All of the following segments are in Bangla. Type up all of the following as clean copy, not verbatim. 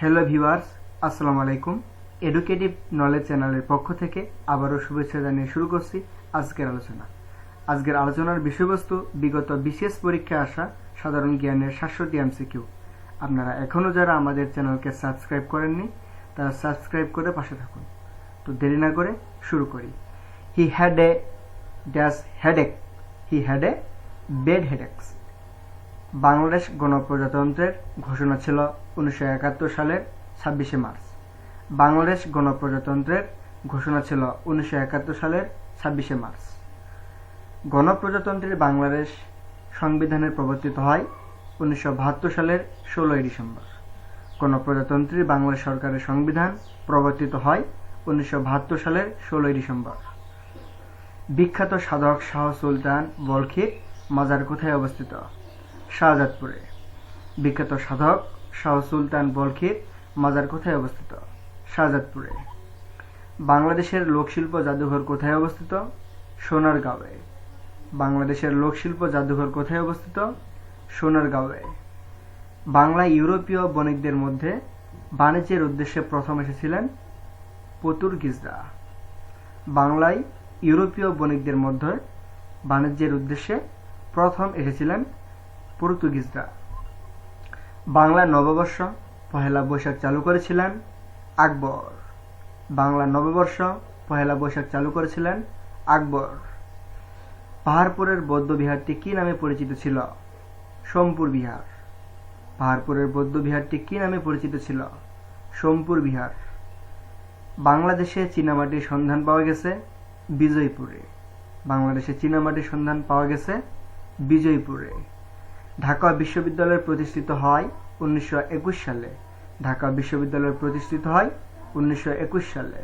হ্যালো ভিউয়ার্স, আসসালামু আলাইকুম। এডুকেটিভ নলেজ চ্যানেলের পক্ষ থেকে আবারও শুভেচ্ছা জানিয়ে শুরু করছি আজকের আলোচনা। আজকের আলোচনার বিষয়বস্তু বিগত বিশেষ পরীক্ষায় আসা সাধারণ জ্ঞানের 700টি এমসিকিউ। আপনারা এখনও যারা আমাদের চ্যানেলকে সাবস্ক্রাইব করেননি তারা সাবস্ক্রাইব করে পাশে থাকুন। তো দেরি না করে শুরু করি। He had a dash headache, he had a bad headaches. Bangladesh গণপ্রজাতন্ত্রের ঘোষণা ছিল 1971 সালের 26শে মার্চ। বাংলাদেশ গণপ্রজাতন্ত্রের ঘোষণা ছিল 1971 সালের 26শে মার্চ। গণপ্রজাতন্ত্রী বাংলাদেশ সংবিধানের প্রবর্তিত হয় 1972 সালের 16ই ডিসেম্বর। গণপ্রজাতন্ত্রী বাংলাদেশ সরকারের সংবিধান প্রবর্তিত হয় 1972 সালের 16ই ডিসেম্বর। বিখ্যাত সাধক শাহ সুলতান বলখির মাজার কোথায় অবস্থিত? শাহজাদপুরে। বিখ্যাত সাধক শাহ সুলতান বলখির মাজার কোথায় অবস্থিত? শাহজাদপুরে। বাংলাদেশের লোকশিল্প জাদুঘর কোথায় অবস্থিত? সোনারগাঁওয়ে। বাংলাদেশের লোকশিল্প জাদুঘর কোথায় অবস্থিত? সোনারগাঁওয়ে। বাংলা ইউরোপীয় বণিকদের মধ্যে বাণিজ্যের উদ্দেশ্যে প্রথম এসেছিলেন পর্তুগিজরা। বাংলায় ইউরোপীয় বণিকদের মধ্যে বাণিজ্যের উদ্দেশ্যে প্রথম এসেছিলেন পর্তুগিজরা। বাংলা নববর্ষ পহেলা বৈশাখ চালু করেছিলেন আকবর। বাংলা নববর্ষ পহেলা বৈশাখ চালু করেছিলেন আকবর। পাহাড়পুরের বৌদ্ধ বিহারটি কি নামে পরিচিত ছিল? সোমপুর বিহার। পাহাড়পুরের বৌদ্ধ বিহারটি কি নামে পরিচিত ছিল? সোমপুর বিহার। বাংলাদেশে চীনামাটির সন্ধান পাওয়া গেছে বিজয়পুরে। বাংলাদেশে চীনামাটির সন্ধান পাওয়া গেছে বিজয়পুরে। ঢাকা বিশ্ববিদ্যালয় প্রতিষ্ঠিত হয় 1921 সালে। ঢাকা বিশ্ববিদ্যালয় প্রতিষ্ঠিত হয় 1921 সালে।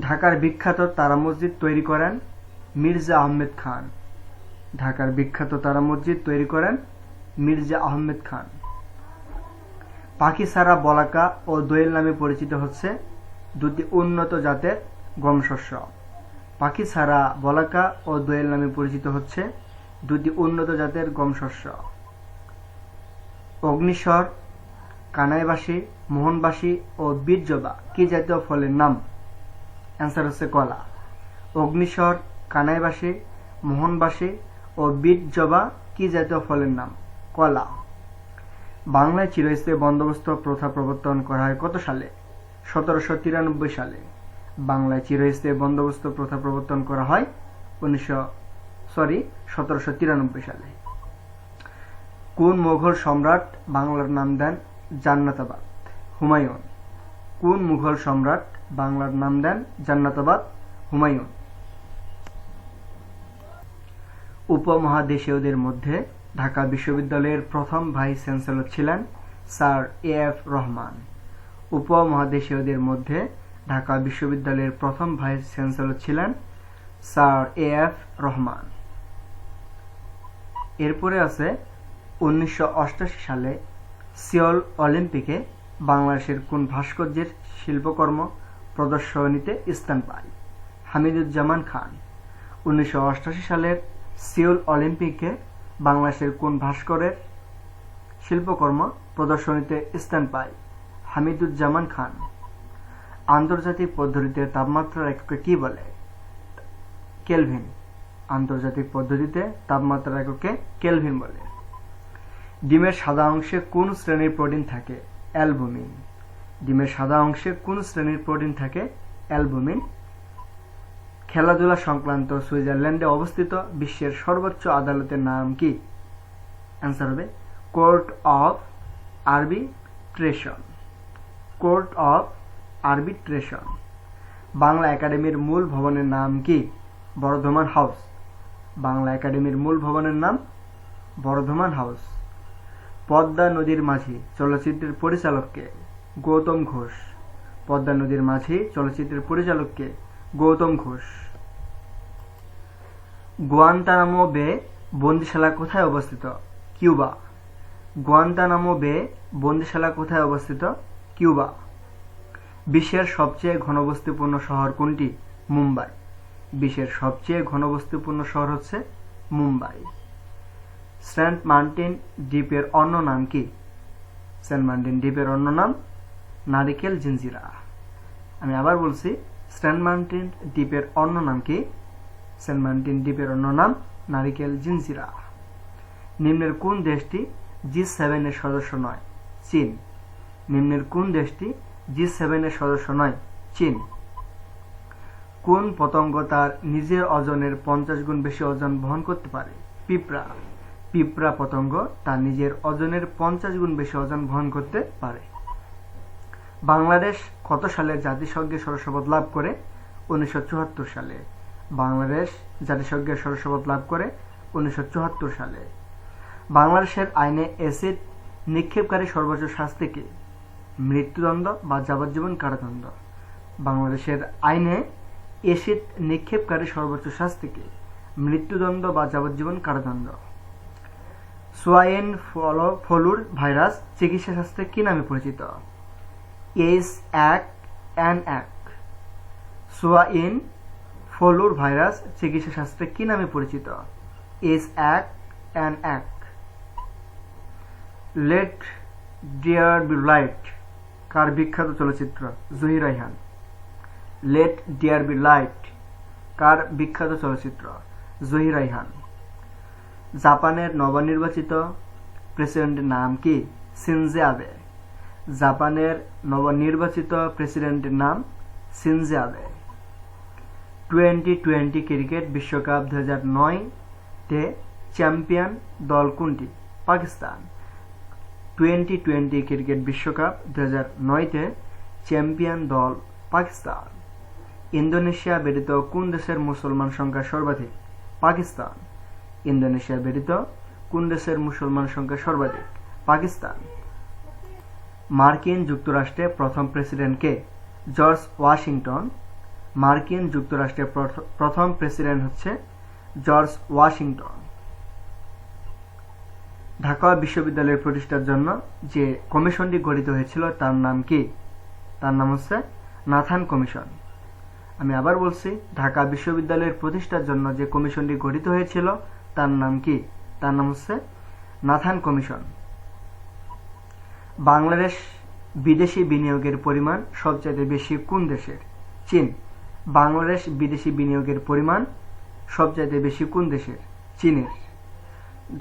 ঢাকার বিখ্যাত তারা মসজিদ তৈরি করেন মির্জা আহমেদ খান। ঢাকার বিখ্যাত তারা মসজিদ তৈরি করেন মির্জা আহমেদ খান। পাখিছাড়া বলাকা ও দোয়েল নামে পরিচিত হচ্ছে দুটি উন্নত জাতের গম শস্য। পাখিছাড়া বলাকা ও দোয়েল নামে পরিচিত হচ্ছে দুটি উন্নত জাতের গম শস্য। অগ্নিস্বর, কানাইবাসী, মোহনবাসী ও বীরজবা কি জাতীয় ফলের নাম? অ্যান্সার হচ্ছে কলা। অগ্নিস্বর, কানাইবাসী, মোহনবাসী ও বীরজবা কি জাতীয় ফলের নাম? কলা। বাংলায় চিরস্থায়ী বন্দোবস্ত প্রথা প্রবর্তন করা হয় কত সালে? 1793 সালে। বাংলায় চিরস্থায়ী বন্দোবস্ত প্রথা প্রবর্তন করা হয় 1793 সালে। কোন মুঘল সম্রাট বাংলার নাম দেন জান্নাতাবাদ? হুমায়ুন। কোন মুঘল সম্রাট বাংলার নাম দেন জান্নাতাবাদ? হুমায়ুন। উপমহাদেশীয়দের মধ্যে ঢাকা বিশ্ববিদ্যালয়ের প্রথম ভাইস চ্যান্সেলর ছিলেন স্যার এ.এফ. রহমান। উপমহাদেশীয়দের মধ্যে ঢাকা বিশ্ববিদ্যালয়ের প্রথম ভাইস চ্যান্সেলর ছিলেন স্যার এ.এফ. রহমান। এরপরে আছে 1988 সালে সিওল অলিম্পিকে বাংলাদেশের কোন ভাস্কর্যের শিল্পকর্ম প্রদর্শনীতে স্থান পায়? হামিদুজ্জামান খান। 1988 সালের সিওল অলিম্পিকে বাংলাদেশের কোন ভাস্করের শিল্পকর্ম প্রদর্শনীতে স্থান পায়? হামিদুজ্জামান খান। আন্তর্জাতিক পদ্ধতিতে তাপমাত্রার এককে কি বলে? কেলভিন। আন্তর্জাতিক পদ্ধতিতে তাপমাত্রার এককে কেলভিন বলে। ডিমের সাদা অংশে কোন শ্রেণীর প্রোটিন থাকে? অ্যালবুমিন। ডিমের সাদা অংশে কোন শ্রেণীর প্রোটিন থাকে? অ্যালবুমিন। খেলাধুলা সংক্রান্ত সুইজারল্যান্ডে অবস্থিত বিশ্বের সর্বোচ্চ আদালতের নাম কি? অ্যান্সার হবে court of arbitration. Court of arbitration. Bangla একাডেমির মূল ভবনের নাম কি? বর্ধমান হাউস। বাংলা একাডেমির মূল ভবনের নাম বর্ধমান হাউস। পদ্মা নদীর মাঝি চলচ্চিত্রের পরিচালক কে? গৌতম ঘোষ। পদ্মা নদীর মাঝি চলচ্চিত্রের পরিচালক কে? গৌতম ঘোষ। গুয়ান্তানামো বে বন্দিশালা কোথায় অবস্থিত? কিউবা। গুয়ান্তানামো বে বন্দিশালা কোথায় অবস্থিত? কিউবা। বিশ্বের সবচেয়ে ঘনবস্তিপূর্ণ শহর কোনটি? মুম্বাই। বিশ্বের সবচেয়ে ঘনবস্তিপূর্ণ শহর হচ্ছে মুম্বাই। সেন্ট মার্টিন দ্বীপের অন্য নাম কি? সেন্ট মার্টিন দ্বীপের অন্য নাম নারিকেল জিঞ্জিরা। আমি আবার বলছি, সেন্ট মার্টিন দ্বীপের অন্য নাম কি? সেন্ট মার্টিন দ্বীপের অন্য নাম নারিকেল জিঞ্জিরা। নিম্নের কোন দেশটি G7 এর সদস্য নয়? চীন। নিম্নের কোন দেশটি G7 এর সদস্য নয়? চীন। কোন পতঙ্গ তার নিজের ওজনের 50 গুণ বেশি ওজন বহন করতে পারে? পিঁপড়া। পিঁপড়া পতঙ্গ তার নিজের ওজনের 50 গুণ বেশি ওজন বহন করতে পারে। বাংলাদেশ কত সালে জাতিসংঘের সদস্যপদ লাভ করে? 1974 সালে। বাংলাদেশ জাতিসংঘের সদস্যপদ লাভ করে 1974 সালে। বাংলাদেশের আইনে অ্যাসিড নিক্ষেপকারী সর্বোচ্চ শাস্তি কি? মৃত্যুদণ্ড বা যাবজ্জীবন কারাদণ্ড। বাংলাদেশের আইনে অ্যাসিড নিক্ষেপকারী সর্বোচ্চ শাস্তি কি? মৃত্যুদণ্ড বা যাবজ্জীবন কারাদণ্ড। সোয়াইন ফ্লুর ভাইরাস চিকিৎসা শাস্ত্রে কি নামে পরিচিত? H1N1। সোয়াইন ফ্লুর ভাইরাস চিকিৎসা শাস্ত্রে কি নামে পরিচিত? H1N1। Let there be light কার বিখ্যাত চলচ্চিত্র? Zahir Raihan. Let there be light কার বিখ্যাত চলচ্চিত্র? জহির রায়হান। জাপানের নবনির্বাচিত প্রেসিডেন্টের নাম কি? শিনজো আবে। জাপানের নবনির্বাচিত প্রেসিডেন্টের নাম শিনজো আবে। টি-20 ক্রিকেট বিশ্বকাপ 2009-তে চ্যাম্পিয়ন দল কোনটি? পাকিস্তান। টি-20 ক্রিকেট বিশ্বকাপ 2009-তে চ্যাম্পিয়ন দল পাকিস্তান। ইন্দোনেশিয়া ব্যতীত কোন দেশের মুসলমান সংখ্যা সর্বাধিক? পাকিস্তান। ইন্দোনেশিয়া ব্যতীত কোন দেশের মুসলমান সংখ্যা সর্বাধিক? পাকিস্তান। মার্কিন যুক্তরাষ্ট্রের প্রথম প্রেসিডেন্ট কে? George Washington. মার্কিন যুক্তরাষ্ট্রের প্রথম প্রেসিডেন্ট হচ্ছে জর্জ ওয়াশিংটন। ঢাকা বিশ্ববিদ্যালয়ের প্রতিষ্ঠার জন্য যে কমিশনটি গঠিত হয়েছিল তার নাম কি? তার নাম হচ্ছে নাথান কমিশন। আমি আবার বলছি, ঢাকা বিশ্ববিদ্যালয়ের প্রতিষ্ঠার জন্য যে কমিশনটি গঠিত হয়েছিল তার নাম কি? তার নাম হচ্ছে নাথান কমিশন। বাংলাদেশ বিদেশি বিনিয়োগের পরিমাণ সবচেয়ে বেশি কোন দেশের? চীন। বাংলাদেশ বিদেশি বিনিয়োগের পরিমাণ সবচেয়ে বেশি কোন দেশের? চীনের।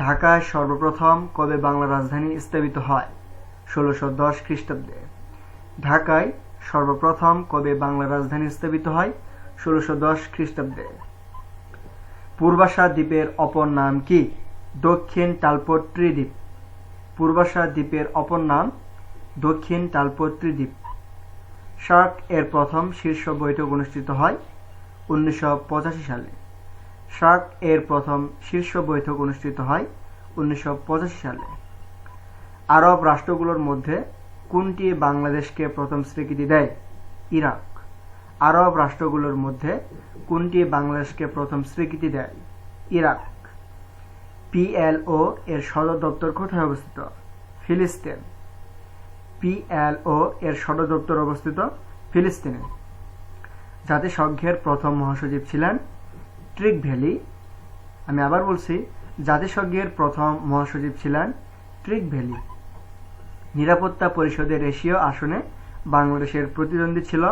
ঢাকায় সর্বপ্রথম কবে বাংলা রাজধানী স্থাপিত হয়? 1610 খ্রিস্টাব্দে। ঢাকায় সর্বপ্রথম কবে বাংলা রাজধানী স্থাপিত হয়? 1610 খ্রিস্টাব্দে। পূর্বাশা দ্বীপের অপর নাম কি? দক্ষিণ টালপট ত্রিদ্বীপ। পূর্বাশা দ্বীপের অপর নাম দক্ষিণ টালপট ত্রিদ্বীপ। সার্ক এর প্রথম শীর্ষ বৈঠক অনুষ্ঠিত হয় 1985 সালে। সার্ক এর প্রথম শীর্ষ বৈঠক অনুষ্ঠিত হয় 1985 সালে। আরব রাষ্ট্রগুলোর মধ্যে কোনটি বাংলাদেশকে প্রথম স্বীকৃতি দেয়? ইরাক। আরব রাষ্ট্রগুলোর মধ্যে কোনটি বাংলাদেশকে প্রথম স্বীকৃতি দেয়? ইরাক। PLO এর সদর দপ্তর কোথায় অবস্থিত? ফিলিস্তিন। PLO এর সদর দপ্তর অবস্থিত ফিলিস্তিনে। জাতিসংঘের প্রথম মহাসচিব ছিলেন ট্রিক ভ্যালি। আমি আবার বলছি, জাতিসংঘের প্রথম মহাসচিব ছিলেন ট্রিক ভ্যালি। নিরাপত্তা পরিষদের এশীয় আসনে বাংলাদেশের প্রতিদ্বন্দ্বী ছিল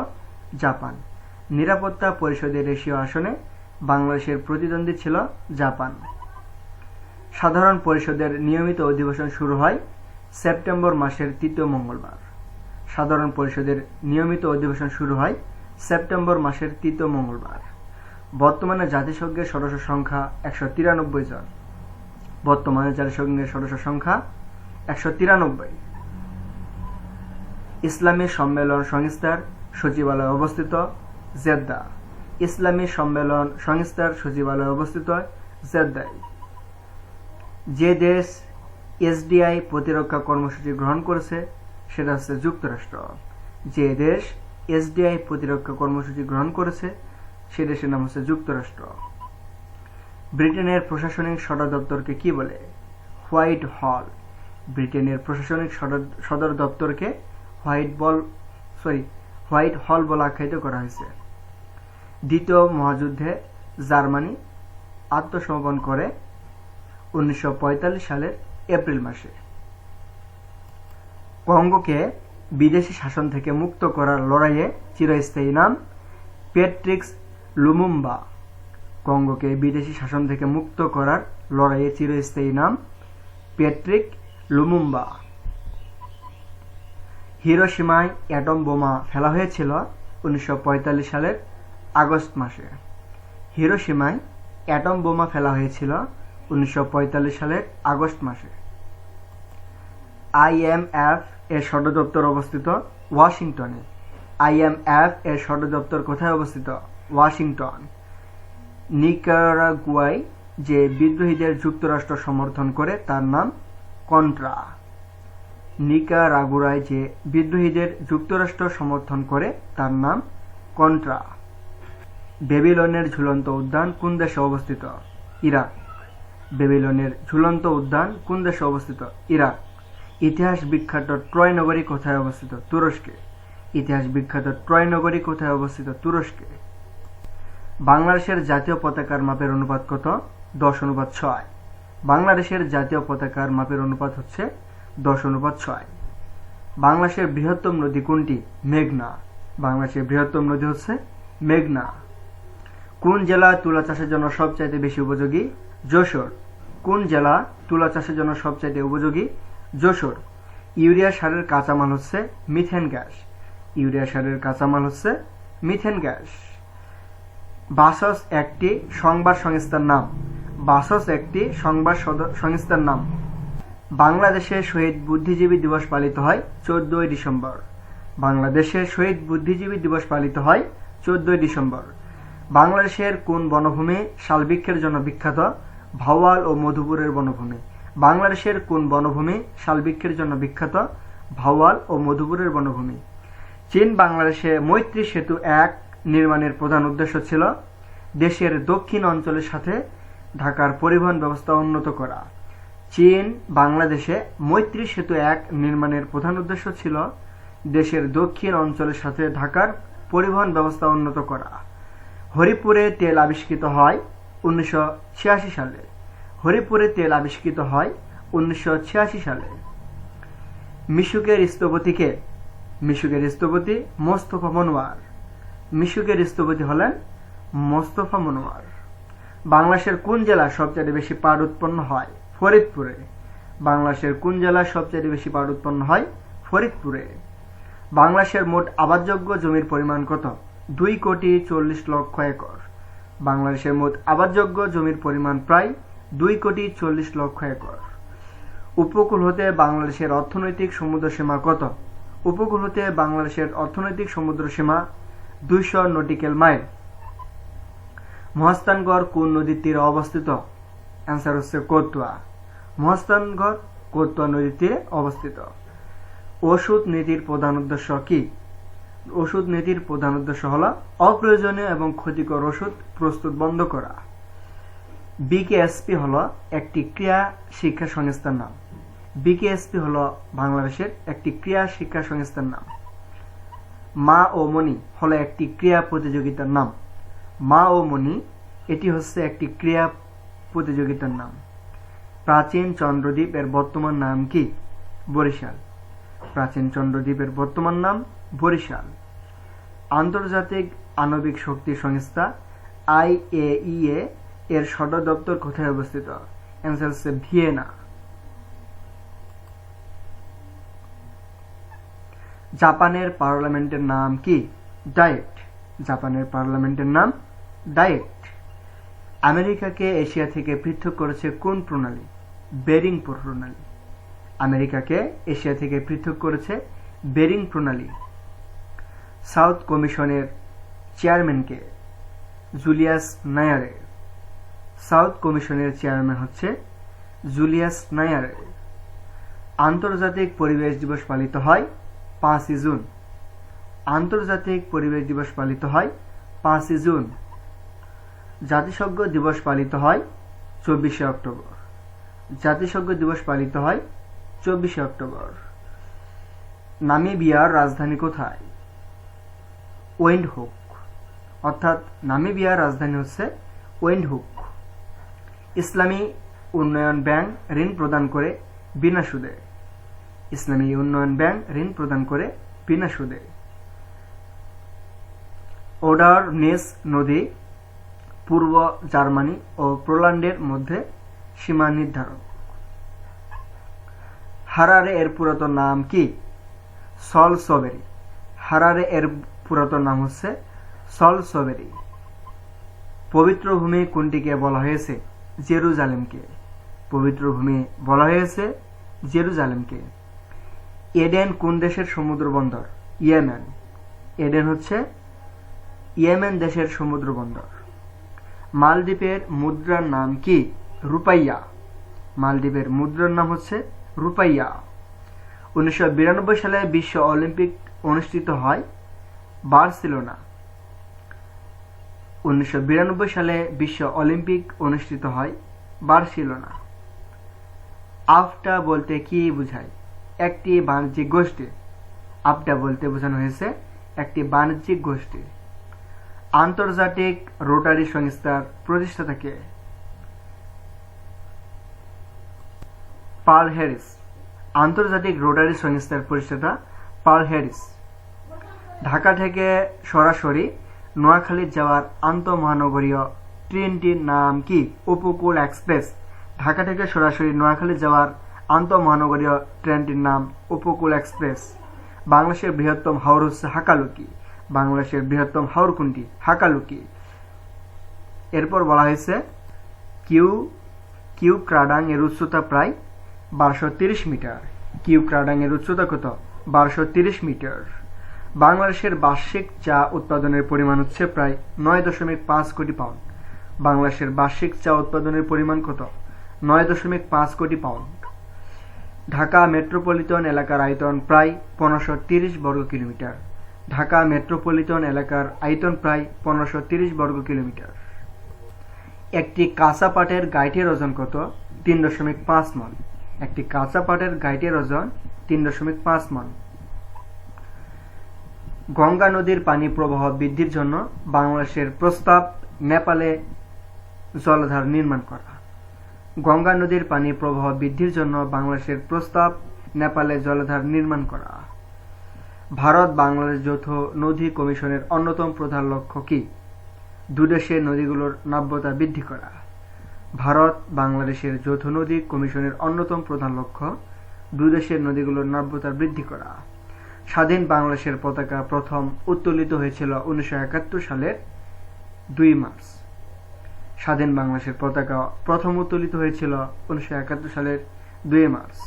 জাপান। নিরাপত্তা পরিষদের এশীয় আসনে বাংলাদেশের প্রতিদ্বন্দ্বী ছিল জাপান। সাধারণ পরিষদের নিয়মিত অধিবেশন শুরু হয় সেপ্টেম্বর মাসের 3য় মঙ্গলবার। সাধারণ পরিষদের নিয়মিত অধিবেশন শুরু হয় সেপ্টেম্বর মাসের 3য় মঙ্গলবার। বর্তমানে জাতিসংঘের সদস্য সংখ্যা 193 জন। বর্তমানে জাতিসংঘের সদস্য সংখ্যা 193। ইসলামী সম্মেলন সংস্থার সচিবালয় অবস্থিত জেদ্দা। ইসলামী সম্মেলন সংস্থার সচিবালয় অবস্থিত জেদ্দায়। যে দেশ SDI প্রতিরক্ষা কর্মসূচি গ্রহণ করেছে সেটা হচ্ছে যুক্তরাষ্ট্র। যে দেশ SDI প্রতিরক্ষা কর্মসূচি গ্রহণ করেছে সে দেশের নাম হচ্ছে যুক্তরাষ্ট্র। ব্রিটেনের প্রশাসনিক সদর দপ্তরকে কি বলে? হোয়াইট হল। ব্রিটেনের প্রশাসনিক সদর দপ্তরকে হোয়াইট হল বলে আখ্যায়িত করা হয়েছে। দ্বিতীয় মহাযুদ্ধে জার্মানি আত্মসমর্পণ করে 1945 সালের এপ্রিল মাসে। কঙ্গোকে বিদেশি শাসন থেকে মুক্ত করার লড়াইয়ে চিরস্থায়ী নাম প্যাট্রিক্স লুমুম্বা। কঙ্গোকে বিদেশি শাসন থেকে মুক্ত করার লড়াইয়ে চিরস্থায়ী নাম প্যাট্রিক লুমুম্বা। হিরোশিমায় অ্যাটম বোমা ফেলা হয়েছিল 1945 সালের আগস্ট মাসে। হিরোশিমায় অ্যাটম বোমা ফেলা হয়েছিল 1945 সালের আগস্ট মাসে। IMF এর সদর দপ্তর অবস্থিত ওয়াশিংটনে। IMF এর সদর দপ্তর কোথায় অবস্থিত? ওয়াশিংটন। নিকারাগুয়ায় যে বিদ্রোহীদের যুক্তরাষ্ট্র সমর্থন করে তার নাম কন্ট্রা। নিকারাগুয়ায় যে বিদ্রোহীদের যুক্তরাষ্ট্র সমর্থন করে তার নাম কন্ট্রা। বেবিলনের ঝুলন্ত উদ্যান কোন দেশে অবস্থিত? ইরাক। বেবিলনের ঝুলন্ত উদ্যান কোন দেশে অবস্থিত? ইরাক। ইতিহাস বিখ্যাত ট্রয় নগরী কোথায় অবস্থিত? তুরস্কে। ইতিহাস বিখ্যাত ট্রয় নগরী কোথায় অবস্থিত? তুরস্কে। বাংলাদেশের জাতীয় পতাকার মাপের অনুপাত কত? 10:6। বাংলাদেশের জাতীয় পতাকার মাপের অনুপাত হচ্ছে 10:6। বাংলাদেশের বৃহত্তম নদী কোনটি? মেঘনা। বাংলাদেশের বৃহত্তম নদী হচ্ছে মেঘনা। কোন জেলা তুলা চাষের জন্য সবচাইতে বেশি উপযোগী? যশোর। কোন জেলা তুলা চাষের জন্য সবচাইতে উপযোগী? যশোর। ইউরিয়া সারের কাঁচামাল হচ্ছে মিথেন গ্যাস। ইউরিয়া সারের কাঁচামাল হচ্ছে মিথেন গ্যাস। বাসস একটি সংবাদ সংস্থার নাম। বাসস একটি সংবাদ সংস্থার নাম। বাংলাদেশে শহীদ বুদ্ধিজীবী দিবস পালিত হয় 14 ডিসেম্বর। বাংলাদেশে শহীদ বুদ্ধিজীবী দিবস পালিত হয় 14 ডিসেম্বর। বাংলাদেশের কোন বনভূমি শালবৃক্ষের জন্য বিখ্যাত? ভাওয়াল ও মধুপুরের বনভূমি। বাংলাদেশের কোন বনভূমি শালবৃক্ষের জন্য বিখ্যাত? ভাওয়াল ও মধুপুরের বনভূমি। চীন বাংলাদেশে মৈত্রী সেতু 1 নির্মাণের প্রধান উদ্দেশ্য ছিল দেশের দক্ষিণ অঞ্চলের সাথে ঢাকার পরিবহন ব্যবস্থা উন্নত করা। চীন বাংলাদেশে মৈত্রী সেতু 1 নির্মাণের প্রধান উদ্দেশ্য ছিল দেশের দক্ষিণ অঞ্চলের সাথে ঢাকার পরিবহন ব্যবস্থা উন্নত করা। হরিপুরে তেল আবিষ্কৃত হয় 1986 সালে। হরিপুরে তেল আবিষ্কৃত হয় 1986 সালে। মিশুকের স্থপতি কে? মিশুকের স্থপতি মোস্তফা মনোয়ার। মিশুকের স্থপতি হলেন মোস্তফা মনোয়ার। বাংলাদেশের কোন জেলা সবচেয়ে বেশি পাট উৎপন্ন হয়? ফরিদপুরে। বাংলাদেশের কোন জেলা সবচেয়ে বেশি পাট উৎপন্ন হয়? ফরিদপুরে। বাংলাদেশের মোট আবাদযোগ্য জমির পরিমাণ কত? 2,40,00,000 একর। বাংলাদেশের মোট আবাদযোগ্য জমির পরিমাণ প্রায় 2,40,00,000 একর। উপকূল হতে বাংলাদেশের অর্থনৈতিক সমুদ্র সীমা কত? উপকূল হতে বাংলাদেশের অর্থনৈতিক সমুদ্র সীমা 200 নটিক্যাল মাইল। মহাস্থানগড় কোন নদীর তীরে অবস্থিত? অ্যান্সার হচ্ছে কোতোয়া। মহাস্থানগড় কোতোয়া নদীর তীরে অবস্থিত। ওষুধ নীতির প্রধান উদ্দেশ্য কি? ওষুধ নীতির প্রধান উদ্দেশ্য হল অপ্রয়োজনীয় এবং ক্ষতিকর ওষুধ প্রস্তুত বন্ধ করা। বিকেএসপি হল একটি ক্রীড়া শিক্ষা সংস্থার নাম। বিকেএসপি হল বাংলাদেশের একটি ক্রীড়া শিক্ষা সংস্থার নাম। মা ও মণি হল একটি ক্রীড়া প্রতিযোগিতার নাম। মা ও মণি এটি হচ্ছে একটি ক্রীড়া প্রতিযোগিতার নাম। প্রাচীন চন্দ্রদ্বীপ এর বর্তমান নাম কি? বরিশাল। প্রাচীন চন্দ্রদ্বীপের বর্তমান নাম বরিশাল। আন্তর্জাতিক আণবিক শক্তি সংস্থা IAEA এর সদর দপ্তর কোথায় অবস্থিত? অ্যান্সার হচ্ছে ভিয়েনা। জাপানের পার্লামেন্টের নাম কি? ডায়েট। জাপানের পার্লামেন্টের নাম ডায়েট। আমেরিকাকে এশিয়া থেকে পৃথক করেছে কোন প্রণালী? বেরিং প্রণালী। আমেরিকাকে এশিয়া থেকে পৃথক করেছে বেরিং প্রণালী। সাউথ কমিশনের চেয়ারম্যান কে? জুলিয়াস নায়ারে। সাউথ কমিশনের চেয়ারম্যান হচ্ছে জুলিয়াস নায়ারে। আন্তর্জাতিক পরিবেশ দিবস পালিত হয় 5 জুন। আন্তর্জাতিক পরিবেশ দিবস পালিত হয় 5 জুন। জাতিসংঘ দিবস পালিত হয় 24 অক্টোবর। জাতিসংঘ দিবস পালিত হয় 24 অক্টোবর। নামিবিয়ার রাজধানী কোথায়? ওয়েন্ডহুক। অর্থাৎ নামিবিয়ার রাজধানী হচ্ছে ওয়েন্ডহুক। ইসলামী উন্নয়ন ব্যাংক ঋণ প্রদান করে বিনা সুদে। ইসলামী উন্নয়ন ব্যাংক ঋণ প্রদান করে বিনা সুদে। ওডারনেস নদী পূর্ব জার্মানি ও পোল্যান্ডের মধ্যে সীমা নির্ধারণ। হারারে এর পুরাতন নাম কি? সলসবেরি। হারারে এর পুরাতন নাম হচ্ছে সলসবেরি। পবিত্র ভূমি কোনটিকে বলা হয়েছে? জেরুজালেমকে। পবিত্র ভূমি বলা হয়েছে জেরুজালেমকে। এডেন কোন দেশের সমুদ্র বন্দর? ইয়েমেন। এডেন হচ্ছে ইয়েমেন দেশের সমুদ্র বন্দর। মালদ্বীপের মুদ্রার নাম কি? রুপাইয়া। মালদ্বীপের মুদ্রার নাম হচ্ছে রুপাইয়া। 1992 সালে বিশ্ব অলিম্পিক অনুষ্ঠিত হয় বার্সেলোনা। 1992 সালে বিশ্ব অলিম্পিক অনুষ্ঠিত হয় বার্সেলোনা। আফটা বলতে কি বোঝায়? একটি বাণিজ্যিক গোষ্ঠী। আফটা বলতে বোঝানো হয়েছে একটি বাণিজ্যিক গোষ্ঠী। আন্তর্জাতিক রোটারি সংস্থার প্রতিষ্ঠাতা কে? Paul Harris. আন্তর্জাতিক রোটারি সংস্থার প্রতিষ্ঠাতা পার্ল হ্যারিস। ঢাকা থেকে সরাসরি নোয়াখালী যাওয়ার আন্তঃমহানগরীয় ট্রেনটির নাম কি? উপকূল এক্সপ্রেস। ঢাকা থেকে সরাসরি নোয়াখালী যাওয়ার আন্তঃমহানগরীয় ট্রেনটির নাম উপকূল এক্সপ্রেস। বাংলাদেশের বৃহত্তম হাওর হচ্ছে হাকালুকি। বাংলাদেশের বৃহত্তম হাওর কোনটি? হাকালুকি। এরপর বলা হয়েছে কিউ ক্রাডাং এর উচ্চতা প্রায় 1230 মিটার। কিউ ক্রাডাং এর উচ্চতা কত? 1230 মিটার। বাংলাদেশের বার্ষিক চা উৎপাদনের পরিমাণ হচ্ছে প্রায় 9.5 কোটি পাউন্ড। বাংলাদেশের বার্ষিক চা উৎপাদনের পরিমাণ কত? 9.5 কোটি পাউন্ড। ঢাকা মেট্রোপলিটন এলাকার আয়তন প্রায় 1530 বর্গ কিলোমিটার। ঢাকা মেট্রোপলিটন এলাকার আয়তন প্রায় 1530 বর্গ কিলোমিটার। একটি কাঁচা পাটের গাইটের ওজন কত? 3.5 মণ। একটি কাঁচা পাটের গাইটের ওজন 3.5 মণ। গঙ্গা নদীর পানি প্রবাহ বৃদ্ধির জন্য বাংলাদেশের প্রস্তাব নেপালে জলাধার নির্মাণ করা। গঙ্গা নদীর পানি প্রবাহ বৃদ্ধির জন্য বাংলাদেশের প্রস্তাব নেপালে জলাধার নির্মাণ করা। ভারত বাংলাদেশ যৌথ নদী কমিশনের অন্যতম প্রধান লক্ষ্য কি? দুদেশের নদীগুলোর নাব্যতা বৃদ্ধি করা। ভারত বাংলাদেশের যৌথ নদী কমিশনের অন্যতম প্রধান লক্ষ্য দুদেশের নদীগুলোর নাব্যতা বৃদ্ধি করা। স্বাধীন বাংলাদেশের পতাকা প্রথম উত্তোলিত হয়েছিল 1971 সালের 2 মার্চ। স্বাধীন বাংলাদেশের পতাকা প্রথম উত্তোলিত হয়েছিল 1971 সালের 2 মার্চ।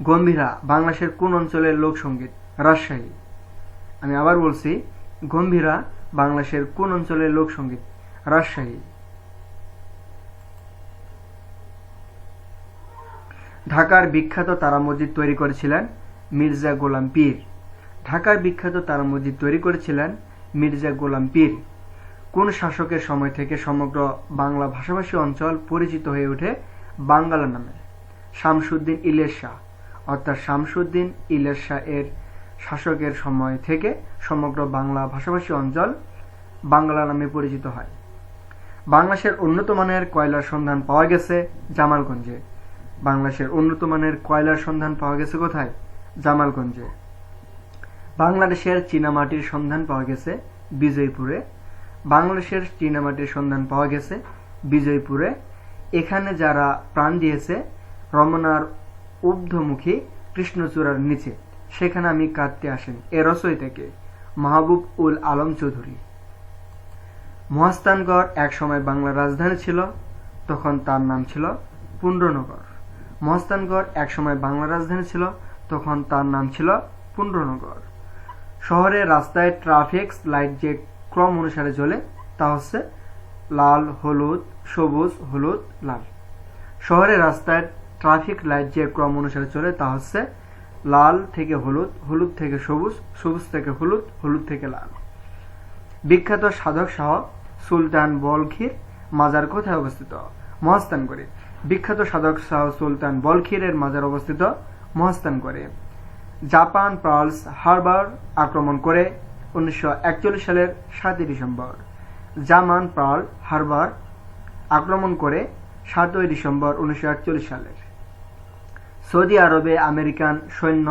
গম্ভীরা বাংলাদেশের কোন অঞ্চলের লোকসঙ্গীত? রাজশাহী। আমি আবার বলছি, গম্ভীরা বাংলাদেশের কোন অঞ্চলের লোকসঙ্গীত? রাজশাহী। ঢাকার বিখ্যাত তারা মসজিদ তৈরি করেছিলেন মির্জা গোলাম পীর। ঢাকার বিখ্যাত তারা মসজিদ তৈরি করেছিলেন মির্জা গোলাম পীর। কোন শাসকের সময় থেকে সমগ্র বাংলা ভাষাভাষী অঞ্চল পরিচিত হয়ে ওঠে বাঙ্গালা নামে? শামসুদ্দিন ইলিয়াস শাহ। অর্থাৎ শামসুদ্দিন ইলিয়াস শাহ এর শাসকের সময় থেকে সমগ্র বাংলা ভাষাভাষী অঞ্চল বাংলা নামে পরিচিত হয়। বাংলাদেশের উন্নত মানের কয়লার সন্ধান পাওয়া গেছে জামালগঞ্জে। বাংলাদেশের উন্নত মানের কয়লার সন্ধান পাওয়া গেছে কোথায়? জামালগঞ্জে। বাংলাদেশের চীনামাটির সন্ধান পাওয়া গেছে বিজয়পুরে। বাংলাদেশের চীনামাটির সন্ধান পাওয়া গেছে বিজয়পুরে। এখানে যারা প্রাণ দিয়েছে রমনার ঊর্ধ্বমুখী কৃষ্ণচূড়ার নিচে, সেখানে আমি কাঁদতে আসেন, এ রচয়িতাকে মাহবুব উল আলম চৌধুরী। মহাস্থানগড় এক সময় বাংলার রাজধানী ছিল, তখন তার নাম ছিল পুন্ড্রনগর। মহাস্থানগড় এক সময় বাংলার রাজধানী ছিল, তখন তার নাম ছিল পুন্ড্রনগর। শহরের রাস্তায় ট্রাফিক লাইট যে ক্রম অনুসারে জ্বলে তা হচ্ছে লাল, হলুদ, সবুজ, হলুদ, লাল। শহরের রাস্তায় ট্রাফিক লাইট যে ক্রম অনুসারে চলে তা হচ্ছে লাল থেকে হলুদ, হলুদ থেকে সবুজ, সবুজ থেকে হলুদ, হলুদ থেকে লাল। বিখ্যাত সাধক শাহ সুলতান বলখির মাজার কোথায় অবস্থিত? মহাস্থানগড়ে। বিখ্যাত সাধক শাহ সুলতান বলখিরের মাজার অবস্থিত মহাস্থানগড়ে। জাপান পার্ল হারবার আক্রমণ করে 1941 সালের 7 ডিসেম্বর। জাপান পার্ল হারবার আক্রমণ করে 7 ডিসেম্বর 1941 সালের। সৌদি আরবে আমেরিকান সৈন্য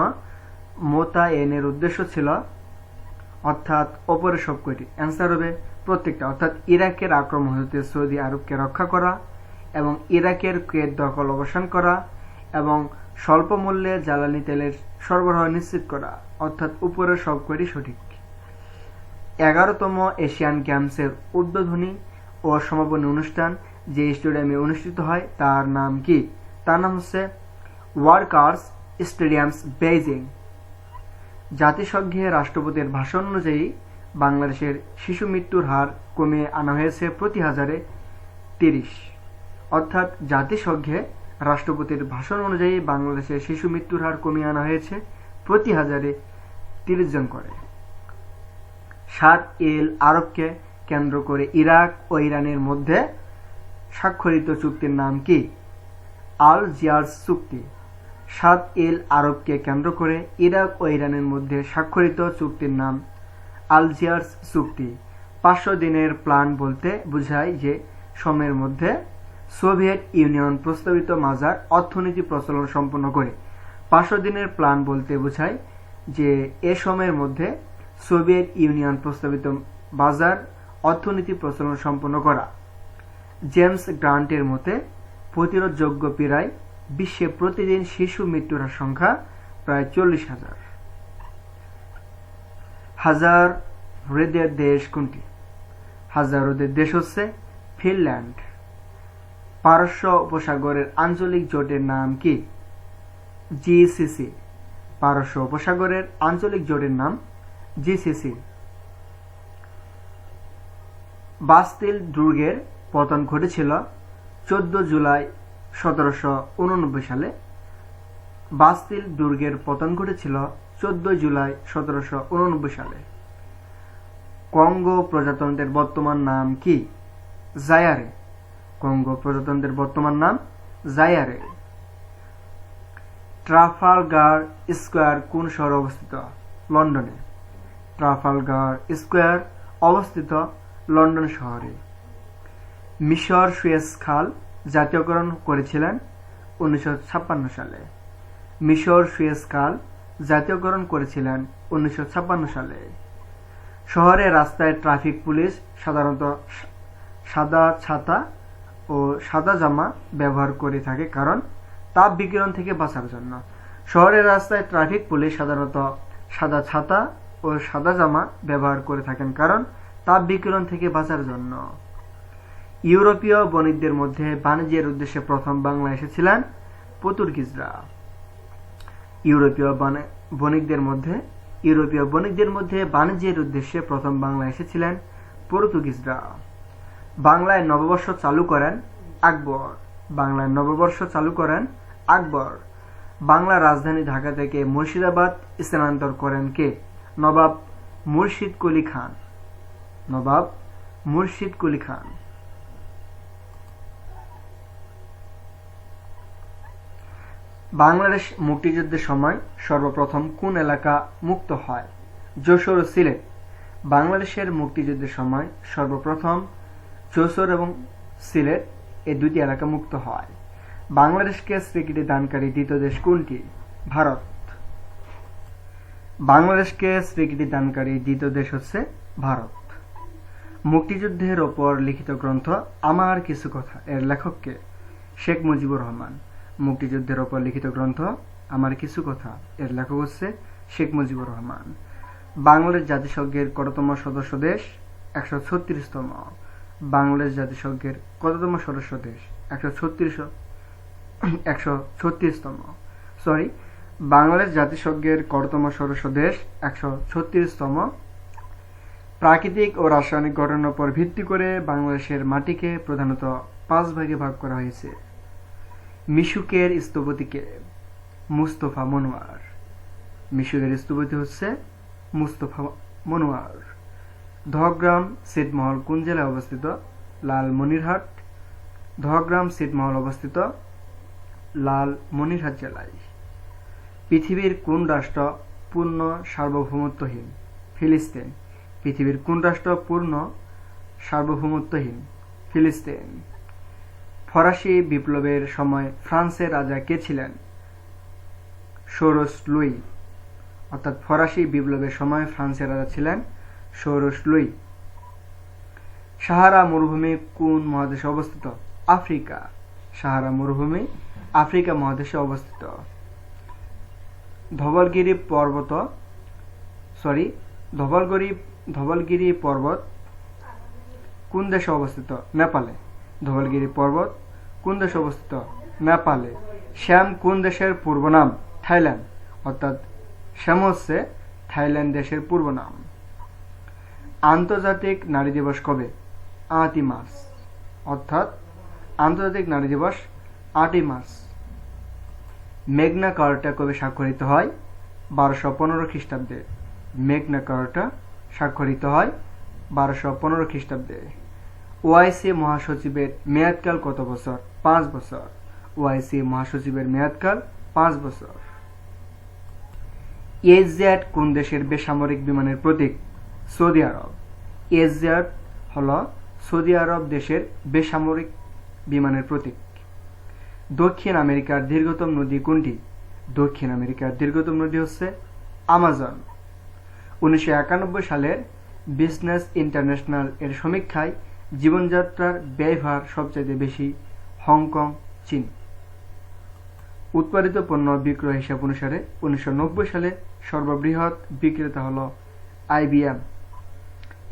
মোতায়েনের উদ্দেশ্য ছিল অর্থাৎ অপরের সব কয়টি। অ্যান্সার হবে প্রত্যেকটা, অর্থাৎ ইরাকের আক্রমণ হতে সৌদি আরবকে রক্ষা করা এবং ইরাকের কুয়েত দখল অবসান করা এবং স্বল্প মূল্যে জ্বালানি তেলের সরবরাহ নিশ্চিত করা, অর্থাৎ উপরের সব কয়টি সঠিক। 11তম এশিয়ান গেমসের উদ্বোধনী ও সমাপনী অনুষ্ঠান যে স্টেডিয়ামে অনুষ্ঠিত হয় তার নাম কি? তার নাম হচ্ছে ওয়ার্কার্স স্টেডিয়ামস বেইজিং। জাতিসংঘের রাষ্ট্রপতির ভাষণ অনুযায়ী বাংলাদেশের শিশু মৃত্যুর হার কমিয়ে আনা হয়েছে প্রতি হাজারে 30। অর্থাৎ জাতিসংঘে রাষ্ট্রপতির ভাষণ অনুযায়ী বাংলাদেশের শিশু মৃত্যুর হার কমিয়ে আনা হয়েছে প্রতি হাজারে 30 জন করে। 7 এল আরবকে কেন্দ্র করে ইরাক ও ইরানের মধ্যে স্বাক্ষরিত চুক্তির নাম কি? আলজিয়ার্স চুক্তি। 7 এল আরবকে কেন্দ্র করে ইরাক ও ইরানের মধ্যে স্বাক্ষরিত চুক্তির নাম আলজিয়ার্স চুক্তি। 500 দিনের প্ল্যান বলতে বোঝায় যে সময়ের মধ্যে সোভিয়েত ইউনিয়ন প্রস্তাবিত মাজার অর্থনীতি প্রচলন সম্পন্ন করে। 500 দিনের প্ল্যান বলতে বোঝায় যে এ সময়ের মধ্যে সোভিয়েত ইউনিয়ন প্রস্তাবিত বাজার অর্থনীতি প্রচলন সম্পন্ন করা। জেমস গ্রান্টের মতে প্রতিরোধযোগ্য পীড়ায় বিশ্বে প্রতিদিন শিশু মৃত্যুর সংখ্যা প্রায় 40,000। হাজার হ্রদের দেশ কোনটি? হাজার হ্রদের দেশ হচ্ছে ফিনল্যান্ড। পারস্য উপসাগরের আঞ্চলিক জোটের নাম কি? জিসিসি। পারস্য উপসাগরের আঞ্চলিক জোটের নাম জিসিসি। বাস্তিল দুর্গের পতন ঘটেছিল 14 জুলাই 1789 সালে। বাস্তিল দুর্গের পতন ঘটেছিল 14 জুলাই 1789 সালে। কঙ্গো প্রজাতন্ত্রের বর্তমান নাম কি? জায়ারে। কঙ্গো প্রজাতন্ত্রের বর্তমান নাম জায়ারে। ট্রাফালগার স্কোয়ার কোন শহরে অবস্থিত? লন্ডনে। ট্রাফালগার স্কোয়ার অবস্থিত লন্ডন শহরে। মিশর সুয়েজ খাল জাতীয়করণ করেছিলেন 1956 সালে। মিশর সুয়েজ খাল জাতীয়করণ করেছিলেন 1956 সালে। শহরের রাস্তায় ট্রাফিক পুলিশ সাধারণত সাদা ছাতা ও সাদা জামা ব্যবহার করে থাকে কারণ তাপ বিকিরণ থেকে বাঁচার জন্য। শহরের রাস্তায় ট্রাফিক পুলিশ সাধারণত সাদা ছাতা ও সাদা জামা ব্যবহার করে থাকেন কারণ তাপ বিকিরণ থেকে বাঁচার জন্য। ইউরোপীয় বণিকদের মধ্যে বাণিজ্যের উদ্দেশ্যে প্রথম বাংলা এসেছিলেন পর্তুগিজরা। ইউরোপীয় বণিকদের মধ্যে বাণিজ্যের উদ্দেশ্যে প্রথম বাংলা এসেছিলেন পর্তুগিজরা। বাংলায় নববর্ষ চালু করেন আকবর। বাংলায় নববর্ষ চালু করেন আকবর। বাংলার রাজধানী ঢাকা থেকে মুর্শিদাবাদ স্থানান্তর করেন কে? নবাব মুর্শিদ কুলি খান। নবাব মুর্শিদ কুলি খান। বাংলাদেশ মুক্তিযুদ্ধের সময় সর্বপ্রথম কোন এলাকা মুক্ত হয়? যশোর ও সিলেট। বাংলাদেশের মুক্তিযুদ্ধের সময় সর্বপ্রথম যশোর এবং সিলেট এই দুটি এলাকা মুক্ত হয়। বাংলাদেশকে স্বীকৃতি দানকারী দ্বিতীয় দেশ কোনটি? ভারত। বাংলাদেশকে স্বীকৃতি দানকারী দ্বিতীয় দেশ হচ্ছে ভারত। মুক্তিযুদ্ধের ওপর লিখিত গ্রন্থ আমার কিছু কথা এর লেখককে? শেখ মুজিবুর রহমান। মুক্তিযুদ্ধের ওপর লিখিত গ্রন্থ আমার কিছু কথা এর লেখক হচ্ছে শেখ মুজিবুর রহমান। বাংলাদেশ জাতিসংঘের কততম সদস্য দেশ? 136তম। বাংলাদেশ জাতিসংঘের কততম সদস্য দেশ? 136তম। বাংলাদেশ জাতিসংঘের কততম সদস্য দেশ? 136তম। প্রাকৃতিক ও রাসায়নিক ঘটনার উপর ভিত্তি করে বাংলাদেশের মাটিকে প্রধানত 5 ভাগে ভাগ করা হয়েছে। মিশুকের স্থপতি কে? মুস্তফা মনোয়ার। মিশুকের স্থপতি হচ্ছে মুস্তফা মনোয়ার। দহগ্রাম ছিটমহল কোন জেলায় অবস্থিত? লালমনিরহাট। দহগ্রাম ছিটমহল অবস্থিত লালমনিরহাট জেলায়। পৃথিবীর কোন রাষ্ট্র পূর্ণ সার্বভৌমত্বহীন? ফিলিস্তিন। পৃথিবীর কোন রাষ্ট্র পূর্ণ সার্বভৌমত্বহীন? ফিলিস্তিন। ফরাসি বিপ্লবের সময় ফ্রান্সের রাজা কে ছিলেন? সোরস লুই, অর্থাৎ ফরাসি বিপ্লবের সময় ফ্রান্সের রাজা ছিলেন সোরস লুই। সাহারা মরুভূমি কোন মহাদেশে অবস্থিত? আফ্রিকা। সাহারা মরুভূমি আফ্রিকা মহাদেশে অবস্থিত। ধবলগিরি পর্বত কোন দেশে অবস্থিত? নেপালে। ধবলগিরি পর্বত কোন দেশে অবস্থিত? নেপালে। শ্যাম কোন দেশের পূর্ব নাম? থাইল্যান্ড, অর্থাৎ শ্যাম হচ্ছে থাইল্যান্ড দেশের পূর্ব নাম। আন্তর্জাতিক নারী দিবস কবে? 8ই মার্চ, অর্থাৎ আন্তর্জাতিক নারী দিবস 8ই মার্চ। মেঘনা কার্টা কবে স্বাক্ষরিত হয়? 1215 খ্রিস্টাব্দে। মেঘনা কার্টা স্বাক্ষরিত হয় 1215 খ্রিস্টাব্দে। ওআইসি মহাসচিবের মেয়াদকাল কত বছর? 5 বছর। ওআইসি মহাসচিবের মেয়াদকাল 5 বছর। এজেড কোন দেশের বেসামরিক বিমানের প্রতীক? সৌদি আরব। এজেড হল সৌদি আরব দেশের বেসামরিক বিমানের প্রতীক। দক্ষিণ আমেরিকার দীর্ঘতম নদী কোনটি? দক্ষিণ আমেরিকার দীর্ঘতম নদী হচ্ছে আমাজন। 1991 সালের বিজনেস ইন্টারন্যাশনাল এর সমীক্ষায় জীবনযাত্রার ব্যয়ভার সবচেয়ে বেশি হংকং, চীন। উৎপাদিত পণ্য বিক্রয় হিসাব অনুসারে 1990 সালে সর্ববৃহৎ বিক্রেতা হল আইবিএম।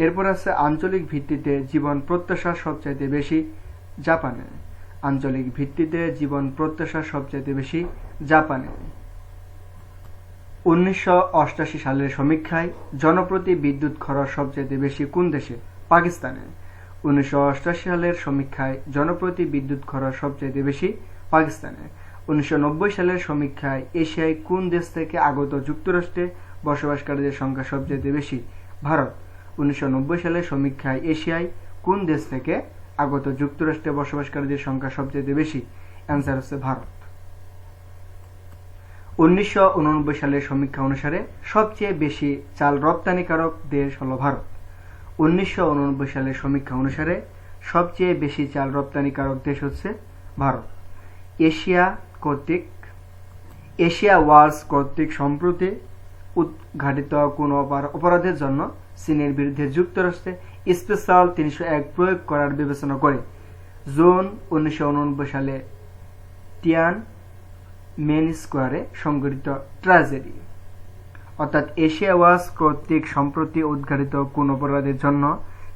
এরপর আছে আঞ্চলিক ভিত্তিতে জীবন প্রত্যাশা সবচাইতে বেশি জাপানে। আঞ্চলিক ভিত্তিতে জীবন প্রত্যাশা সবচাইতে বেশি জাপানে। 1988 সালের সমীক্ষায় জনপ্রতি বিদ্যুৎ খরচ সবচাইতে বেশি কোন দেশে? পাকিস্তানে। 1988 সালের সমীক্ষায় জনপ্রতি বিদ্যুৎ খরচ সবচাইতে বেশি পাকিস্তানে। 1990 সালের সমীক্ষায় এশিয়ায় কোন দেশ থেকে আগত যুক্তরাষ্ট্রে বসবাসকারীদের সংখ্যা সবচাইতে বেশি? ভারত। 1990 সালের সমীক্ষায় এশিয়ায় কোন দেশ থেকে আগত যুক্তরাষ্ট্রে বসবাসকারীদের সংখ্যা সবচাইতে বেশি? অ্যান্সার হচ্ছে ভারত। 1989 সালের সমীক্ষা অনুসারে সবচেয়ে বেশি চাল রপ্তানিকারক দেশ হল ভারত। 1989 সালের সমীক্ষা অনুসারে সবচেয়ে বেশি চাল রপ্তানিকারক দেশ হচ্ছে ভারত। এশিয়া ওয়ার্ল্ডস কর্তৃক সম্প্রতি উদ্ঘাটিত কোন অপরাধের জন্য চীনের বিরুদ্ধে যুক্তরাষ্ট্রে স্পেশাল 301 প্রয়োগ করার বিবেচনা করে। জুন 1989 সালে টিয়ানমেন স্কোয়ারে সংঘটিত ট্র্যাজেডি। অর্থাৎ এশিয়া ওয়ার্ল্ডস কর্তৃক সম্প্রতি উদ্ঘাটিত কোন অপরাধের জন্য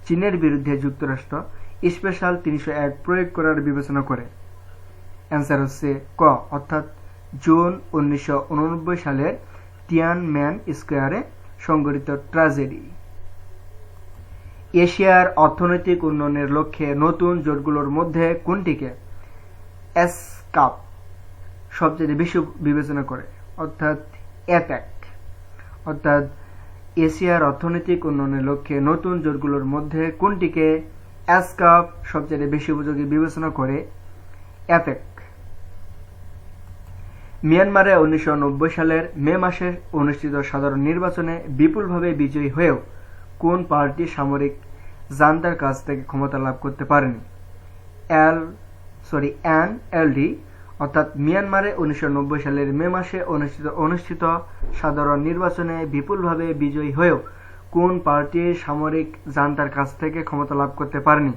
চীনের বিরুদ্ধে যুক্তরাষ্ট্র স্পেশাল 301 প্রয়োগ করার বিবেচনা করে। অ্যান্সার হচ্ছে ক, অর্থাৎ জুন 1989 সালের টিয়ানমেন স্কোয়ারে সংঘটিত ট্র্যাজেডি। এশিয়ার অর্থনৈতিক উন্নয়নের লক্ষ্যে নতুন জোটগুলোর মধ্যে কোনটিকে এসকাপ সবচেয়ে বেশি বিবেচনা করে? অর্থাৎ অ্যাপেক। অর্থাৎ এশিয়ার অর্থনৈতিক উন্নয়নের লক্ষ্যে নতুন জোটগুলোর মধ্যে কোনটিকে এসকাপ সবচেয়ে বেশি উপযোগী বিবেচনা করে? অ্যাপেক। মিয়ানমারে 1990 সালের মে মাসে অনুষ্ঠিত সাধারণ নির্বাচনে বিপুলভাবে বিজয়ী হয়েও কোন পার্টি সামরিক জান্তার কাছ থেকে ক্ষমতা লাভ করতে পারেনি? এনএলডি। অর্থাৎ মিয়ানমারে 1990 সালের মে মাসে অনুষ্ঠিত সাধারণ নির্বাচনে বিপুলভাবে বিজয়ী হয়েও কোন পার্টি সামরিক জান্তার কাছ থেকে ক্ষমতা লাভ করতে পারেনি?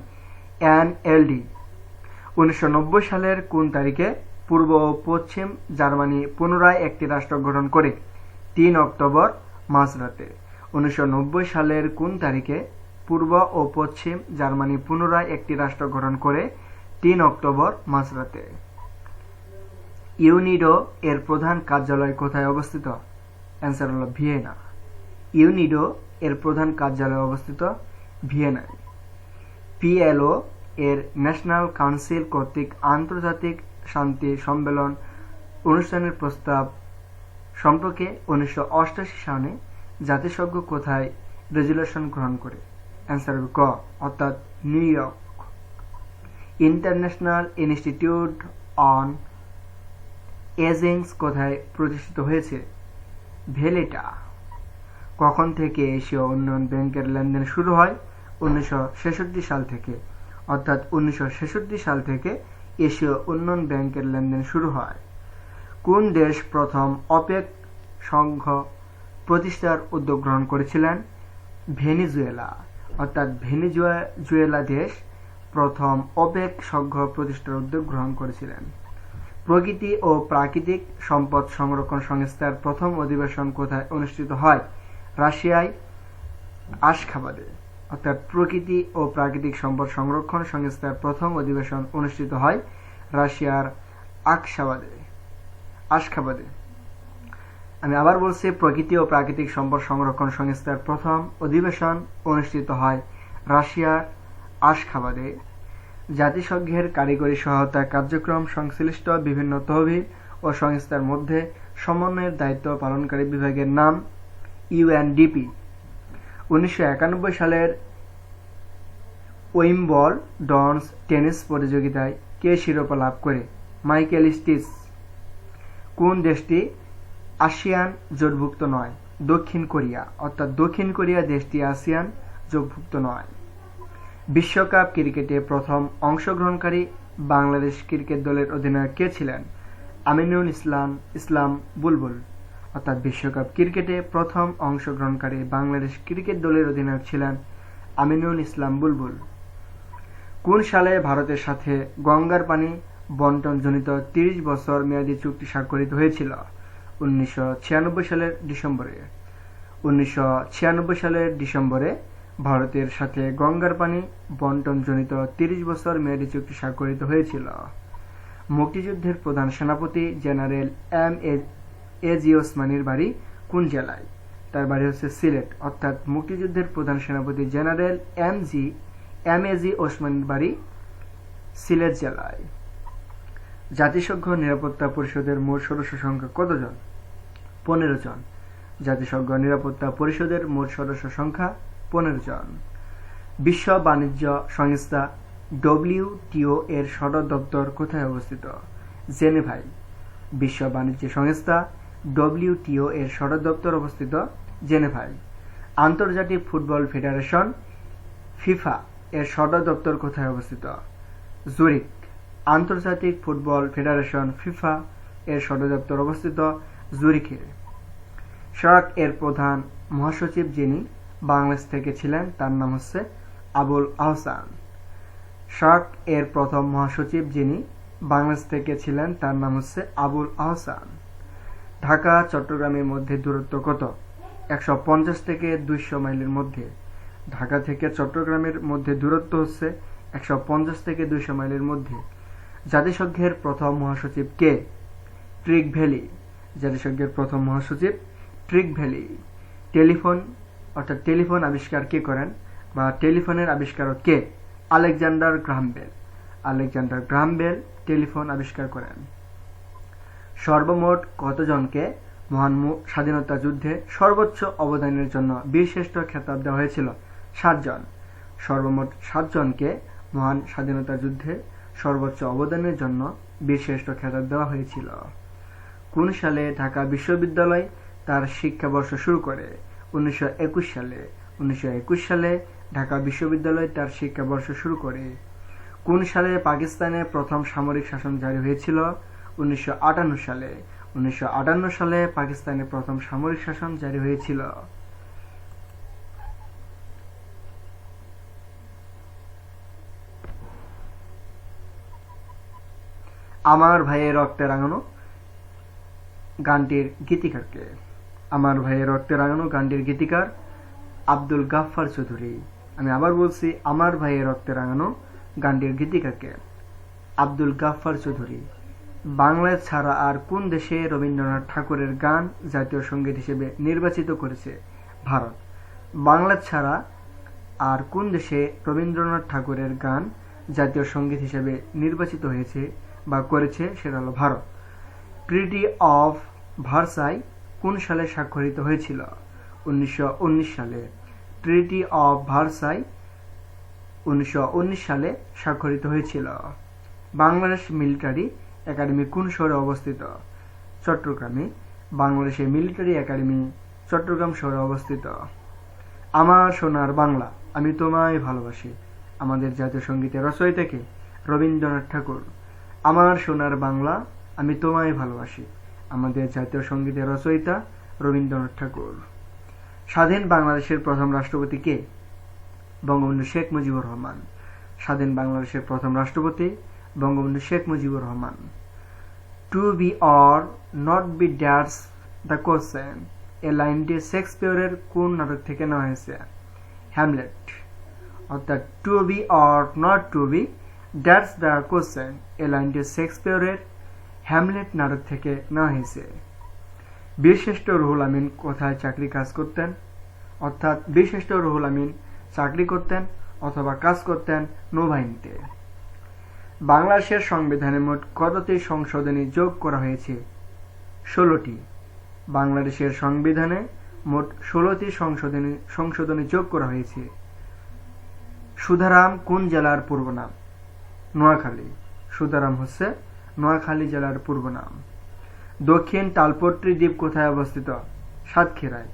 এনএলডি। 1990 সালের কোন তারিখে পূর্ব ও পশ্চিম জার্মানি পুনরায় একটি রাষ্ট্র গঠন করে? 3 অক্টোবর মাঝরাতে। 1990 সালের কোন তারিখে পূর্ব ও পশ্চিম জার্মানি পুনরায় একটি রাষ্ট্র গঠন করে? 3 অক্টোবর মাঝরাতে। ইউনিডো এর প্রধান কার্যালয় কোথায় অবস্থিত? অ্যান্সার হল ভিয়েনা। ইউনিডো এর প্রধান কার্যালয় অবস্থিত ভিয়েনায়। পিএলও এর ন্যাশনাল কাউন্সিল কর্তৃক আন্তর্জাতিক শান্তি সম্মেলন অনুষ্ঠানের প্রস্তাব সম্পর্কে 1988 সালে জাতিসংঘ কোথায় রেজুলেশন গ্রহণ করে? অ্যান্সার হবে ক, অর্থাৎ New York. International Institute on Aging কোথায় প্রতিষ্ঠিত হয়েছে? ভ্যালেটা। কখন থেকে এশীয় উন্নয়ন ব্যাংকের লেনদেন শুরু হয়? 1966 সাল থেকে। অর্থাৎ 1966 সাল থেকে এশীয় উন্নয়ন ব্যাংকের লেনদেন শুরু হয়। কোন দেশ প্রথম ওপেক সংঘ প্রতিষ্ঠার উদ্যোগ গ্রহণ করেছিলেন? ভেনেজুয়েলা। অর্থাৎ ভেনেজুয়েলা দেশ প্রথম ওপেক সংঘ প্রতিষ্ঠার উদ্যোগ গ্রহণ করেছিলেন। প্রকৃতি ও প্রাকৃতিক সম্পদ সংরক্ষণ সংস্থার প্রথম অধিবেশন কোথায় অনুষ্ঠিত হয়? রাশিয়ায় আশখাবাদে। অর্থাৎ প্রকৃতি ও প্রাকৃতিক সম্পদ সংরক্ষণ সংস্থার প্রথম অধিবেশন অনুষ্ঠিত হয় রাশিয়ার আশখাবাদে। আমি আবার বলছি, প্রকৃতি ও প্রাকৃতিক সম্পদ সংরক্ষণ সংস্থার প্রথম অধিবেশন অনুষ্ঠিত হয় রাশিয়ার আশখাবাদে। জাতিসংঘের কারিগরি সহায়তা কার্যক্রম সংশ্লিষ্ট বিভিন্ন তহবিল ও সংস্থার মধ্যে সমন্বয়ের দায়িত্ব পালনকারী বিভাগের নাম ইউএনডিপি। 1991 সালের উইম্বলডন টেনিস প্রতিযোগিতায় কে শিরোপা লাভ করে? Michael stitch. কোন দেশটি আসিয়ান জোটভুক্ত নয়? দক্ষিণ কোরিয়া। অর্থাৎ দক্ষিণ কোরিয়া দেশটি আসিয়ান জোটভুক্ত নয়। বিশ্বকাপ ক্রিকেটে প্রথম অংশগ্রহণকারী বাংলাদেশ ক্রিকেট দলের অধিনায়ক কে ছিলেন? আমিনুল ইসলাম বুলবুল। অর্থাৎ বিশ্বকাপ ক্রিকেটে প্রথম অংশগ্রহণকারী বাংলাদেশ ক্রিকেট দলের অধিনায়ক ছিলেন আমিনুল ইসলাম বুলবুল। কোন সালে ভারতের সাথে গঙ্গার পানি বণ্টনজনিত 30 বছর মেয়াদী চুক্তি স্বাক্ষরিত হয়েছিল? 1996 সালের ডিসেম্বরে। 1996 সালের ডিসেম্বরে ভারতের সাথে গঙ্গার পানি বণ্টনজনিত 30 বছর মেয়াদী চুক্তি স্বাক্ষরিত হয়েছিল। মুক্তিযুদ্ধের প্রধান সেনাপতি জেনারেল এম.এ.জি. ওসমানীর বাড়ি কোন জেলায়? তার বাড়ি হচ্ছে সিলেট। অর্থাৎ মুক্তিযুদ্ধের প্রধান সেনাপতি জেনারেল এম.এ.জি. ওসমানীর বাড়ি সিলেট জেলায়। জাতিসংঘ নিরাপত্তা পরিষদের মোট সদস্য সংখ্যা কতজন? 15 জন। জাতিসংঘ নিরাপত্তা পরিষদের মোট সদস্য সংখ্যা 15 জন। বিশ্ব বাণিজ্য সংস্থা ডব্লিউটিও এর সদর দপ্তর কোথায় অবস্থিত? জেনেভায়। বিশ্ব বাণিজ্য সংস্থা ডব্লিউটিও এর সদর দপ্তর অবস্থিত জেনেভায়। আন্তর্জাতিক ফুটবল ফেডারেশন ফিফা এর সদর দপ্তর কোথায় অবস্থিত? জুরিখ। আন্তর্জাতিক ফুটবল ফেডারেশন ফিফা এর সদর দপ্তর অবস্থিত জুরিখে। সার্ক এর প্রধান মহাসচিব যিনি বাংলাদেশ থেকে ছিলেন তার নাম হচ্ছে আবুল আহসান। সার্ক এর প্রথম মহাসচিব যিনি বাংলাদেশ থেকে ছিলেন তার নাম হচ্ছে আবুল আহসান। ঢাকা চট্টগ্রামের মধ্যে দূরত্ব কত? 150 থেকে 200 মাইলের মধ্যে। ঢাকা থেকে চট্টগ্রামের মধ্যে দূরত্ব হচ্ছে 150 থেকে 200 মাইলের মধ্যে। জাতিসংঘের প্রথম মহাসচিব কে? Trick valley. জাতিসংঘের প্রথম মহাসচিব ট্রিক ভ্যালি। টেলিফোন আবিষ্কার কে করেন বা টেলিফোনের আবিষ্কারক কে? আলেকজান্ডার গ্রাহাম বেল টেলিফোন আবিষ্কার করেন। সর্বমোট কতজনকে মহান স্বাধীনতা যুদ্ধে সর্বোচ্চ অবদানের জন্য বীরশ্রেষ্ঠ খেতাব দেওয়া হয়েছিল? 7 জন। সর্বমোট 7 জনকে মহান স্বাধীনতা যুদ্ধে সর্বোচ্চ অবদানের জন্য বীরশ্রেষ্ঠ খেতাব দেওয়া হয়েছিল। কোন সালে ঢাকা বিশ্ববিদ্যালয় তার শিক্ষাবর্ষ শুরু করে? 1921 সালে। 1921 সালে ঢাকা বিশ্ববিদ্যালয় তার শিক্ষাবর্ষ শুরু করে। কোন সালে পাকিস্তানে প্রথম সামরিক শাসন জারি হয়েছিল? 1958 সালে। 1958 সালে পাকিস্তানে প্রথম সামরিক শাসন জারি হয়েছিল। আমার ভাইয়ের রক্তে রাঙানো গানটির গীতিকার কে? আমার ভাইয়ের রক্তে রাঙানো গানটির গীতিকার আব্দুল গাফফার চৌধুরী। আমি আবার বলছি, আমার ভাইয়ের রক্তে রাঙানো গানটির গীতিকার কে? আব্দুল গাফফার চৌধুরী। বাংলাদেশ ছাড়া আর কোন দেশে রবীন্দ্রনাথ ঠাকুরের গান জাতীয় সঙ্গীত হিসেবে নির্বাচিত করেছে? ভারত। বাংলাদেশ ছাড়া আর কোন দেশে রবীন্দ্রনাথ ঠাকুরের গান জাতীয় সঙ্গীত হিসেবে নির্বাচিত হয়েছে বা করেছে সেটা হলো ভারত। ট্রিটি অফ ভার্সাই কোন সালে স্বাক্ষরিত হয়েছিল? 1919 সালে। ট্রিটি অফ ভার্সাই 1919 সালে স্বাক্ষরিত হয়েছিল। বাংলাদেশ মিলিটারি একাডেমি কোন শহরে অবস্থিত? চট্টগ্রামে। বাংলাদেশের মিলিটারি একাডেমি চট্টগ্রাম শহরে অবস্থিত। আমার সোনার বাংলা আমি তোমায় ভালোবাসি আমাদের জাতীয় সঙ্গীতের রচয়িতা কে? রবীন্দ্রনাথ ঠাকুর। আমার সোনার বাংলা আমি তোমায় ভালোবাসি আমাদের জাতীয় সঙ্গীতের রচয়িতা রবীন্দ্রনাথ ঠাকুর। স্বাধীন বাংলাদেশের প্রথম রাষ্ট্রপতি কে? বঙ্গবন্ধু শেখ মুজিবুর রহমান। স্বাধীন বাংলাদেশের প্রথম রাষ্ট্রপতি Bangabandhu Sheikh Mujibur Rahman. To be or not be that's the question, এই লাইনটি শেক্সপিয়রের কোন নাটক থেকে নেওয়া হয়েছে? হ্যামলেট। অর্থাৎ to be or not to be that's the question, এই লাইনটি শেক্সপিয়রের হ্যামলেট নাটক থেকে নেওয়া হয়েছে। বীরশ্রেষ্ঠ রুহুল আমিন কোথায় চাকরি কাজ করতেন? অর্থাৎ বীরশ্রেষ্ঠ রুহুল আমিন চাকরি করতেন অথবা কাজ করতেন নৌবাহিনীতে। বাংলাদেশের সংবিধানে মোট কতটি সংশোধনী যোগ করা হয়েছে? 16টি। বাংলাদেশের সংবিধানে মোট 16টি সংশোধনী যোগ করা হয়েছে। সুধারাম কোন জেলার পূর্ব নাম? নোয়াখালী। সুধারাম হচ্ছে নোয়াখালী জেলার পূর্ব নাম। দক্ষিণ তালপট্রি দ্বীপ কোথায় অবস্থিত? সাতক্ষীরায়।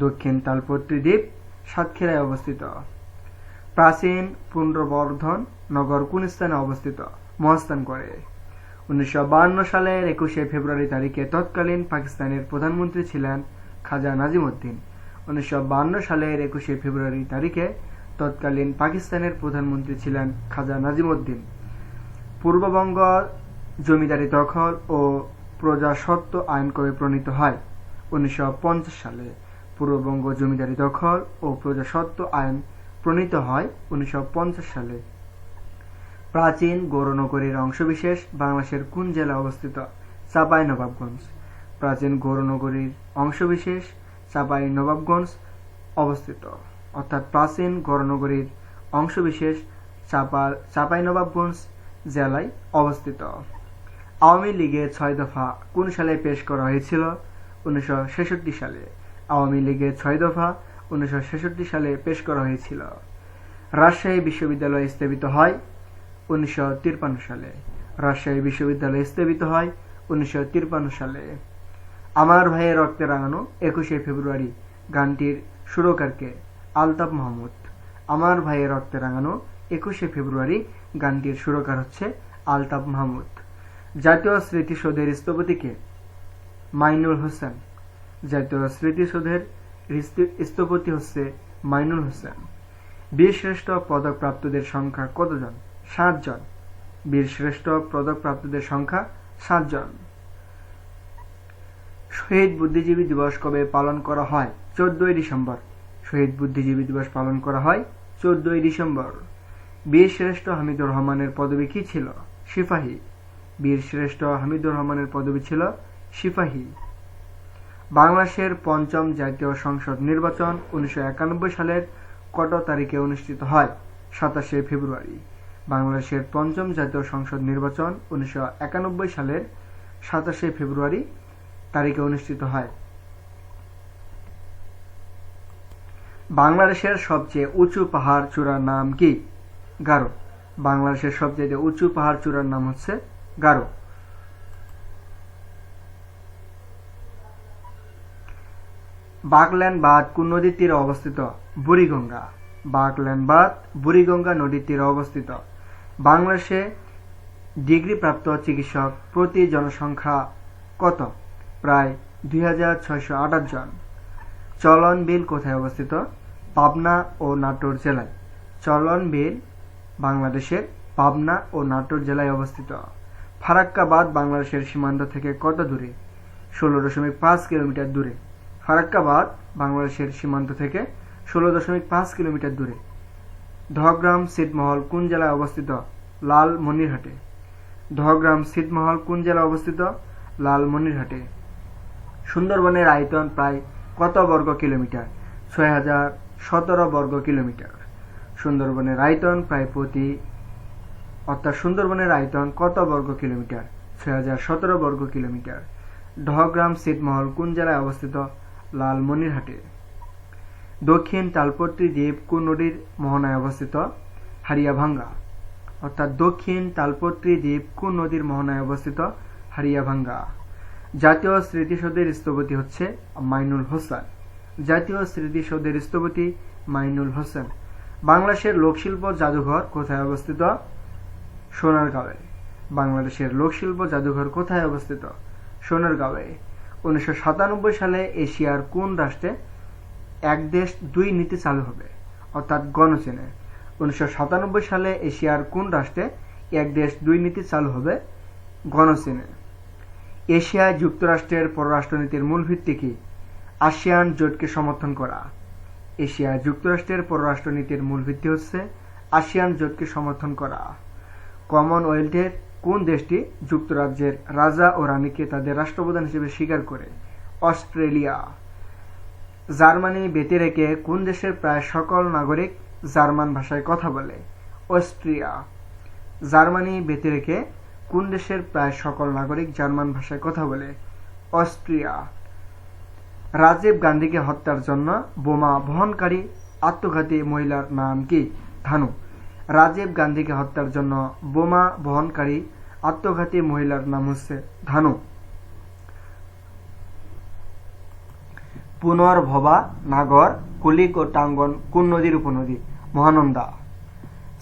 দক্ষিণ তালপট্রি দ্বীপ সাতক্ষীরায় অবস্থিত। প্রাচীন পুনর্বর্ধন নগর কোন স্থানে অবস্থিত? মহাস্থানগড়ে। 1952 সালের 21শে ফেব্রুয়ারি তারিখে তৎকালীন পাকিস্তানের প্রধানমন্ত্রী ছিলেন খাজা নাজিমউদ্দিন। 1952 সালের 21শে ফেব্রুয়ারি তারিখে তৎকালীন পাকিস্তানের প্রধানমন্ত্রী ছিলেন খাজা নাজিমউদ্দিন। পূর্ববঙ্গ জমিদারি দখল ও প্রজাস্বত্ব আইন কবে প্রণীত হয়? 1950 সালে। পূর্ববঙ্গ জমিদারি দখল ও প্রজাস্বত্ব আইন প্রণীত হয় 1950 সালে। প্রাচীন গৌরনগরীর অংশবিশেষ বাংলাদেশের কোন জেলায় অবস্থিত? চাঁপাইনবাবগঞ্জ। প্রাচীন গৌরনগরীর অংশবিশেষ চাঁপাইনবাবগঞ্জ অবস্থিত। অর্থাৎ প্রাচীন গৌরনগরীর অংশবিশেষ চাঁপাইনবাবগঞ্জ জেলায় অবস্থিত। আওয়ামী লীগের 6 দফা কোন সালে পেশ করা হয়েছিল? 1966 সালে। আওয়ামী লীগের 6 দফা 1966 সালে পেশ করা হয়েছিল। রাজশাহী বিশ্ববিদ্যালয় স্থাপিত হয় 1953 সালে। রাজশাহী বিশ্ববিদ্যালয় স্থাপিত হয় 1953 সালে। আমার ভাইয়ের রক্তে রাঙানো 21শে ফেব্রুয়ারি গানটির সুরকার কে? আলতাফ মাহমুদ। আমার ভাইয়ের রক্তে রাঙানো 21শে ফেব্রুয়ারি গানটির সুরকার হচ্ছে আলতাফ মাহমুদ। জাতীয় স্মৃতিসৌধের স্থপতি কে? মাইনুল হোসেন। জাতীয় স্মৃতিসৌধের স্থপতি হচ্ছে মাইনুল হোসেন। বীরশ্রেষ্ঠ পদকপ্রাপ্তদের সংখ্যা কতজন? 7 জন। বীরশ্রেষ্ঠ পদকপ্রাপ্তদের সংখ্যা 7 জন। শহীদ বুদ্ধিজীবী দিবস কবে পালন করা হয়? 14ই ডিসেম্বর। শহীদ বুদ্ধিজীবী দিবস পালন করা হয় 14ই ডিসেম্বর। বীরশ্রেষ্ঠ হামিদুর রহমানের পদবী কি ছিল? সিপাহী। বীরশ্রেষ্ঠ হামিদুর রহমানের পদবী ছিল সিপাহী। বাংলাদেশের পঞ্চম জাতীয় সংসদ নির্বাচন 1991 সালের কত তারিখে অনুষ্ঠিত হয়? 27শে ফেব্রুয়ারি। বাংলাদেশের পঞ্চম জাতীয় সংসদ নির্বাচন 1991 সালের 27শে ফেব্রুয়ারি তারিখে অনুষ্ঠিত হয়। বাংলাদেশের সবচেয়ে উঁচু পাহাড় চূড়ার নাম কি? গারো। বাংলাদেশের সবচেয়ে উঁচু পাহাড় চূড়ার নাম হচ্ছে গারো। বাকল্যান্ড বাঁধ কোন নদীর তীরে অবস্থিত? বুড়িগঙ্গা। বাকল্যান্ড বাঁধ বুড়িগঙ্গা নদীর তীরে অবস্থিত। বাংলাদেশে ডিগ্রিপ্রাপ্ত চিকিৎসক প্রতি জনসংখ্যা কত? প্রায় 2628 জন। চলন বিল কোথায় অবস্থিত? পাবনা ও নাটোর জেলায়। চলন বিল বাংলাদেশের পাবনা ও নাটোর জেলায় অবস্থিত। ফারাক্কা বাঁধ বাংলাদেশের সীমান্ত থেকে কত দূরে? 16.5 কিলোমিটার দূরে। ফারাক্কা বাঁধ বাংলাদেশের সীমান্ত থেকে 16.5 কিলোমিটার দূরে। দহগ্রাম ছিটমহল কোন জেলায় অবস্থিত? লালমনিরহাটে। দহগ্রাম ছিটমহল কোন জেলায় অবস্থিত? লালমনিরহাটে। সুন্দরবনের আয়তন প্রায় কত বর্গ কিলোমিটার? 6017 বর্গ কিলোমিটার। সুন্দরবনের আয়তন প্রায় সুন্দরবনের আয়তন কত বর্গ কিলোমিটার? 6017 বর্গ কিলোমিটার। দহগ্রাম ছিটমহল কোন জেলায় অবস্থিত? লালমনিরহাটে। দক্ষিণ তালপট্রি দ্বীপ কোন নদীর মোহনায় অবস্থিত? হারিয়াভাঙ্গা। অর্থাৎ দক্ষিণ তালপট্রি দ্বীপ কোন নদীর মোহনায় অবস্থিত? হারিয়াভাঙ্গা। জাতীয় স্মৃতিসৌধের স্থপতি হচ্ছে মাইনুল হোসেন। জাতীয় স্মৃতিসৌধের স্থপতি মাইনুল হোসেন। বাংলাদেশের লোকশিল্প জাদুঘর কোথায় অবস্থিত? সোনারগাঁওয়ে। বাংলাদেশের লোকশিল্প জাদুঘর কোথায় অবস্থিত? সোনারগাঁওয়ে। 1997 সালে এশিয়ার কোন রাষ্ট্রে এক দেশ দুই নীতি চালু হবে? অর্থাৎ গণচীনে। 1997 সালে এশিয়ার কোন রাষ্ট্রে এক দেশ দুই নীতি চালু হবে? গণচীনে। এশিয়ায় যুক্তরাষ্ট্রের পররাষ্ট্রনীতির মূল ভিত্তি কি? আসিয়ান জোটকে সমর্থন করা। এশিয়ায় যুক্তরাষ্ট্রের পররাষ্ট্রনীতির মূল ভিত্তি হচ্ছে আসিয়ান জোটকে সমর্থন করা। কমনওয়েলথের কোন দেশটি যুক্তরাজ্যের রাজা ও রানীকে তাদের রাষ্ট্রপ্রধান হিসেবে স্বীকার করে? অস্ট্রেলিয়া। জার্মানি ব্যতি রেখে কোন দেশের প্রায় সকল নাগরিক জার্মান ভাষায় কথা বলে? অস্ট্রিয়া। জার্মানি ব্যতি রেখে কোন দেশের প্রায় সকল নাগরিক জার্মান ভাষায় কথা বলে? অস্ট্রিয়া। রাজীব গান্ধীকে হত্যার জন্য বোমা বহনকারী আত্মঘাতী মহিলার নাম কি? ধানু। রাজীব গান্ধীকে হত্যার জন্য বোমা বহনকারী আত্মঘাতী মহিলার নাম হচ্ছে ধানু। পুনর্ভবা, নাগর, কুলিক ও টাঙ্গন কোন নদীর উপনদী? মহানন্দা।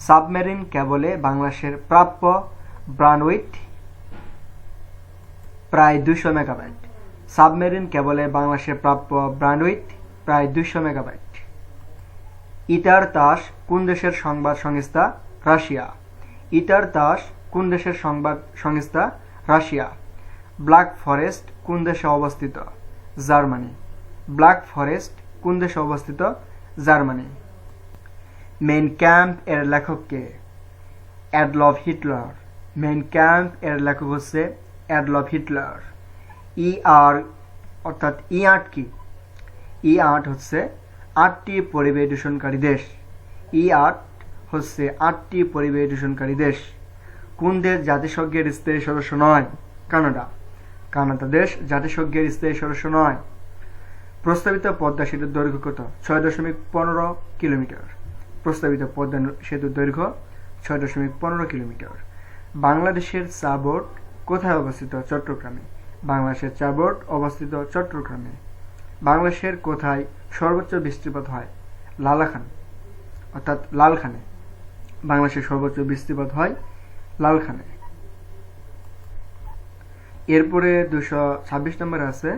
সাবমেরিন কেবলে বাংলাদেশের প্রাপ্য ব্যান্ডউইথ প্রায় 200 মেগাবাইট। সাবমেরিন কেবলে বাংলাদেশের প্রাপ্য ব্যান্ডউইথ প্রায় 200 মেগাবাইট। ইটার তাস কোন দেশের সংবাদ সংস্থা? রাশিয়া। ইটার তাস কোন দেশের সংবাদ সংস্থা? রাশিয়া। ব্ল্যাক ফরেস্ট কোন দেশে অবস্থিত? জার্মানি। ব্ল্যাক ফরেস্ট কোন দেশে অবস্থিত? জার্মানি। মেইন ক্যাম্প এর লেখক কে? Adolf Hitler. মেইন ক্যাম্প এর লেখক হচ্ছে অ্যাডলফ হিটলার। আর অর্থাৎ আট কি? আট হচ্ছে 8টি পরিবেশ দূষণকারী দেশ। আট হচ্ছে 8টি পরিবেশ দূষণকারী দেশ। কোন দেশ জাতিসংঘের স্থায়ী সদস্য নয়? কানাডা। কানাডা দেশ জাতিসংঘের স্থায়ী সদস্য নয়। প্রস্তাবিত পদ্মা সেতুর দৈর্ঘ্য কত? 6.15 কিলোমিটার। প্রস্তাবিত পদ্মা সেতুর দৈর্ঘ্য 6.15 কিলোমিটার। বাংলাদেশের চা বোর্ড কোথায় অবস্থিত? চট্টগ্রামে। বাংলাদেশের চা বোর্ড অবস্থিত চট্টগ্রামে। বাংলাদেশের কোথায় সর্বোচ্চ বৃষ্টিপাত হয়? লালাখান অর্থাৎ লালখানে। বাংলাদেশের সর্বোচ্চ বৃষ্টিপাত হয় লালখানে। এরপরে 226 নম্বরে আছে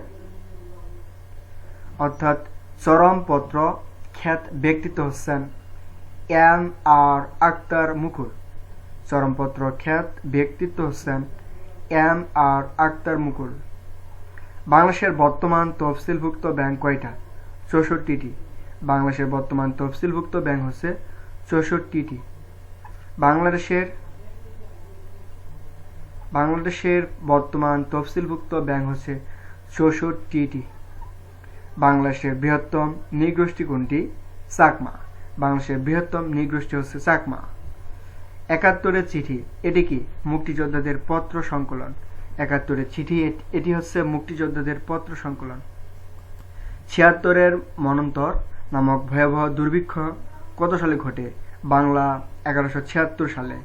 অর্থাৎ চরমপত্র খ্যাত ব্যক্তিত্ব হচ্ছেন এম আর আক্তার মুকুল। চরমপত্র খ্যাত ব্যক্তিত্ব হচ্ছেন এম আর আক্তার মুকুল। বাংলাদেশের বর্তমান তফসিলভুক্ত ব্যাংক কয়টা? 64টি। বাংলাদেশের বর্তমান তফসিলভুক্ত ব্যাংক হচ্ছে 64টি। বাংলাদেশের বর্তমান তফসিলভুক্ত ব্যাংক হচ্ছে 64টি। বাংলাদেশের বৃহত্তম নৃগোষ্ঠী কোনটি? চাকমা। বাংলাদেশের বৃহত্তম নৃগোষ্ঠী হচ্ছে চাকমা। 71-এর চিঠি এটি কি? মুক্তিযোদ্ধাদের পত্র সংকলন। 71-এর চিঠি এটি হচ্ছে মুক্তিযোদ্ধাদের পত্র সংকলন। 76-এর মন্বন্তর নামক ভয়াবহ দুর্ভিক্ষ কত সালে ঘটে? বাংলা 1176 সালে।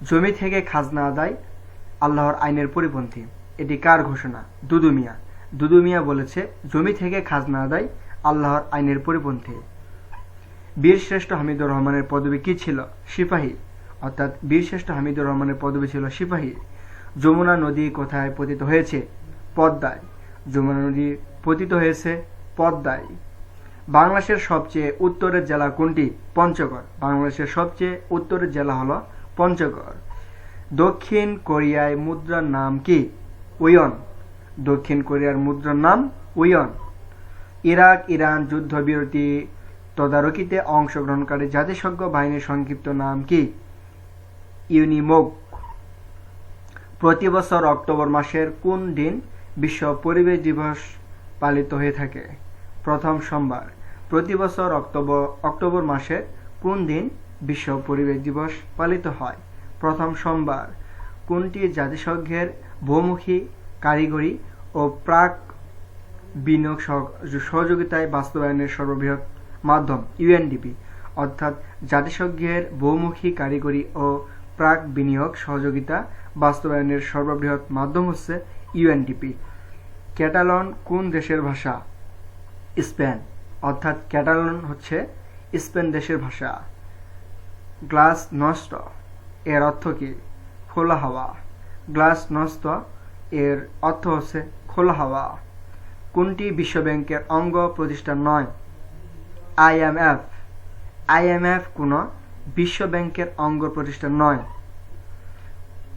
জমি থেকে খাজনা আদায় আল্লাহর আইনের পরিপন্থী। এটি কার ঘোষণা? দুদু মিয়া। দুদু মিয়া বলেছে জমি থেকে খাজনা আদায় আল্লাহর আইনের পরিপন্থী। বীরশ্রেষ্ঠ হামিদুর রহমানের পদবি কি ছিল? সিপাহী। অর্থাৎ বীরশ্রেষ্ঠ হামিদুর রহমানের পদবি ছিল সিপাহী। যমুনা নদী কোথায় পতিত হয়েছে? পদ্মায়। যমুনা নদী পতিত হয়েছে পদ্মায়। বাংলাদেশের সবচেয়ে উত্তরের জেলা কোনটি? পঞ্চগড়। বাংলাদেশের সবচেয়ে উত্তরের জেলা হলো পঞ্চগড়। দক্ষিণ কোরিয়ায় মুদ্রার নাম কি? উইয়ন। দক্ষিণ কোরিয়ার মুদ্রার নাম উইয়ন। ইরাক ইরান যুদ্ধবিরতি তদারকিতে অংশগ্রহণকারী জাতিসংঘ বাহিনীর সংক্ষিপ্ত নাম কি? ইউনিমোগ। প্রতি বছর অক্টোবর মাসের কোন দিন বিশ্ব পরিবেশ দিবস পালিত হয়ে থাকে? প্রথম সোমবার। প্রতি বছর অক্টোবর মাসের কোন দিন বিশ্ব পরিবেশ দিবস পালিত হয়? প্রথম সোমবার। কোনটি জাতিসংঘের বহুমুখী কারিগরি ও প্রাক বিনিয়োগ সহযোগিতায় বাস্তবায়নের সর্ববৃহৎ মাধ্যম? ইউএনডিপি। অর্থাৎ জাতিসংঘের বহুমুখী কারিগরি ও প্রাক বিনিয়োগ সহযোগিতা বাস্তবায়নের সর্ববৃহৎ মাধ্যম হচ্ছে ইউএনডিপি। ক্যাটালন কোন দেশের ভাষা? স্পেন। অর্থাৎ ক্যাটালন হচ্ছে স্পেন দেশের ভাষা। গ্লাসনস্ট এর অর্থ কি? খোলা হাওয়া। গ্লাসনস্ট এর অর্থ হচ্ছে খোলা হাওয়া। কোনটি বিশ্বব্যাংকের অঙ্গ প্রতিষ্ঠান নয়? IMF। IMF কোনো বিশ্বব্যাংকের অঙ্গ প্রতিষ্ঠান নয়।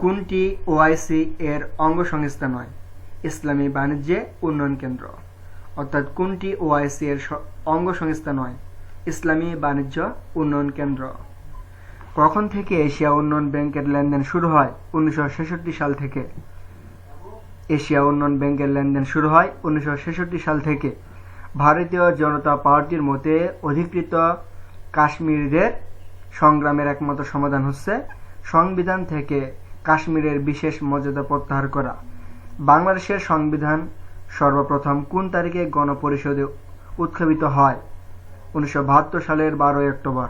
কোনটি OIC এর অঙ্গ সংস্থা নয়? ইসলামী বাণিজ্য উন্নয়ন কেন্দ্র। অর্থাৎ কোনটি OIC এর অঙ্গ সংস্থা নয়? ইসলামী বাণিজ্য উন্নয়ন কেন্দ্র। কখন থেকে এশিয়া উন্নয়ন ব্যাংকের লেনদেন শুরু হয়? 1966 সাল থেকে। এশিয়া উন্নয়ন ব্যাংকের লেনদেন শুরু হয় 1966 সাল থেকে। ভারতীয় জনতা পার্টির মতে অধিকৃত কাশ্মীরিদের সংগ্রামের একমাত্র সমাধান হচ্ছে সংবিধান থেকে কাশ্মীরের বিশেষ মর্যাদা প্রত্যাহার করা। বাংলাদেশের সংবিধান সর্বপ্রথম কোন তারিখে গণপরিষদে উত্থাপিত হয়? 1972 সালের 12 অক্টোবর।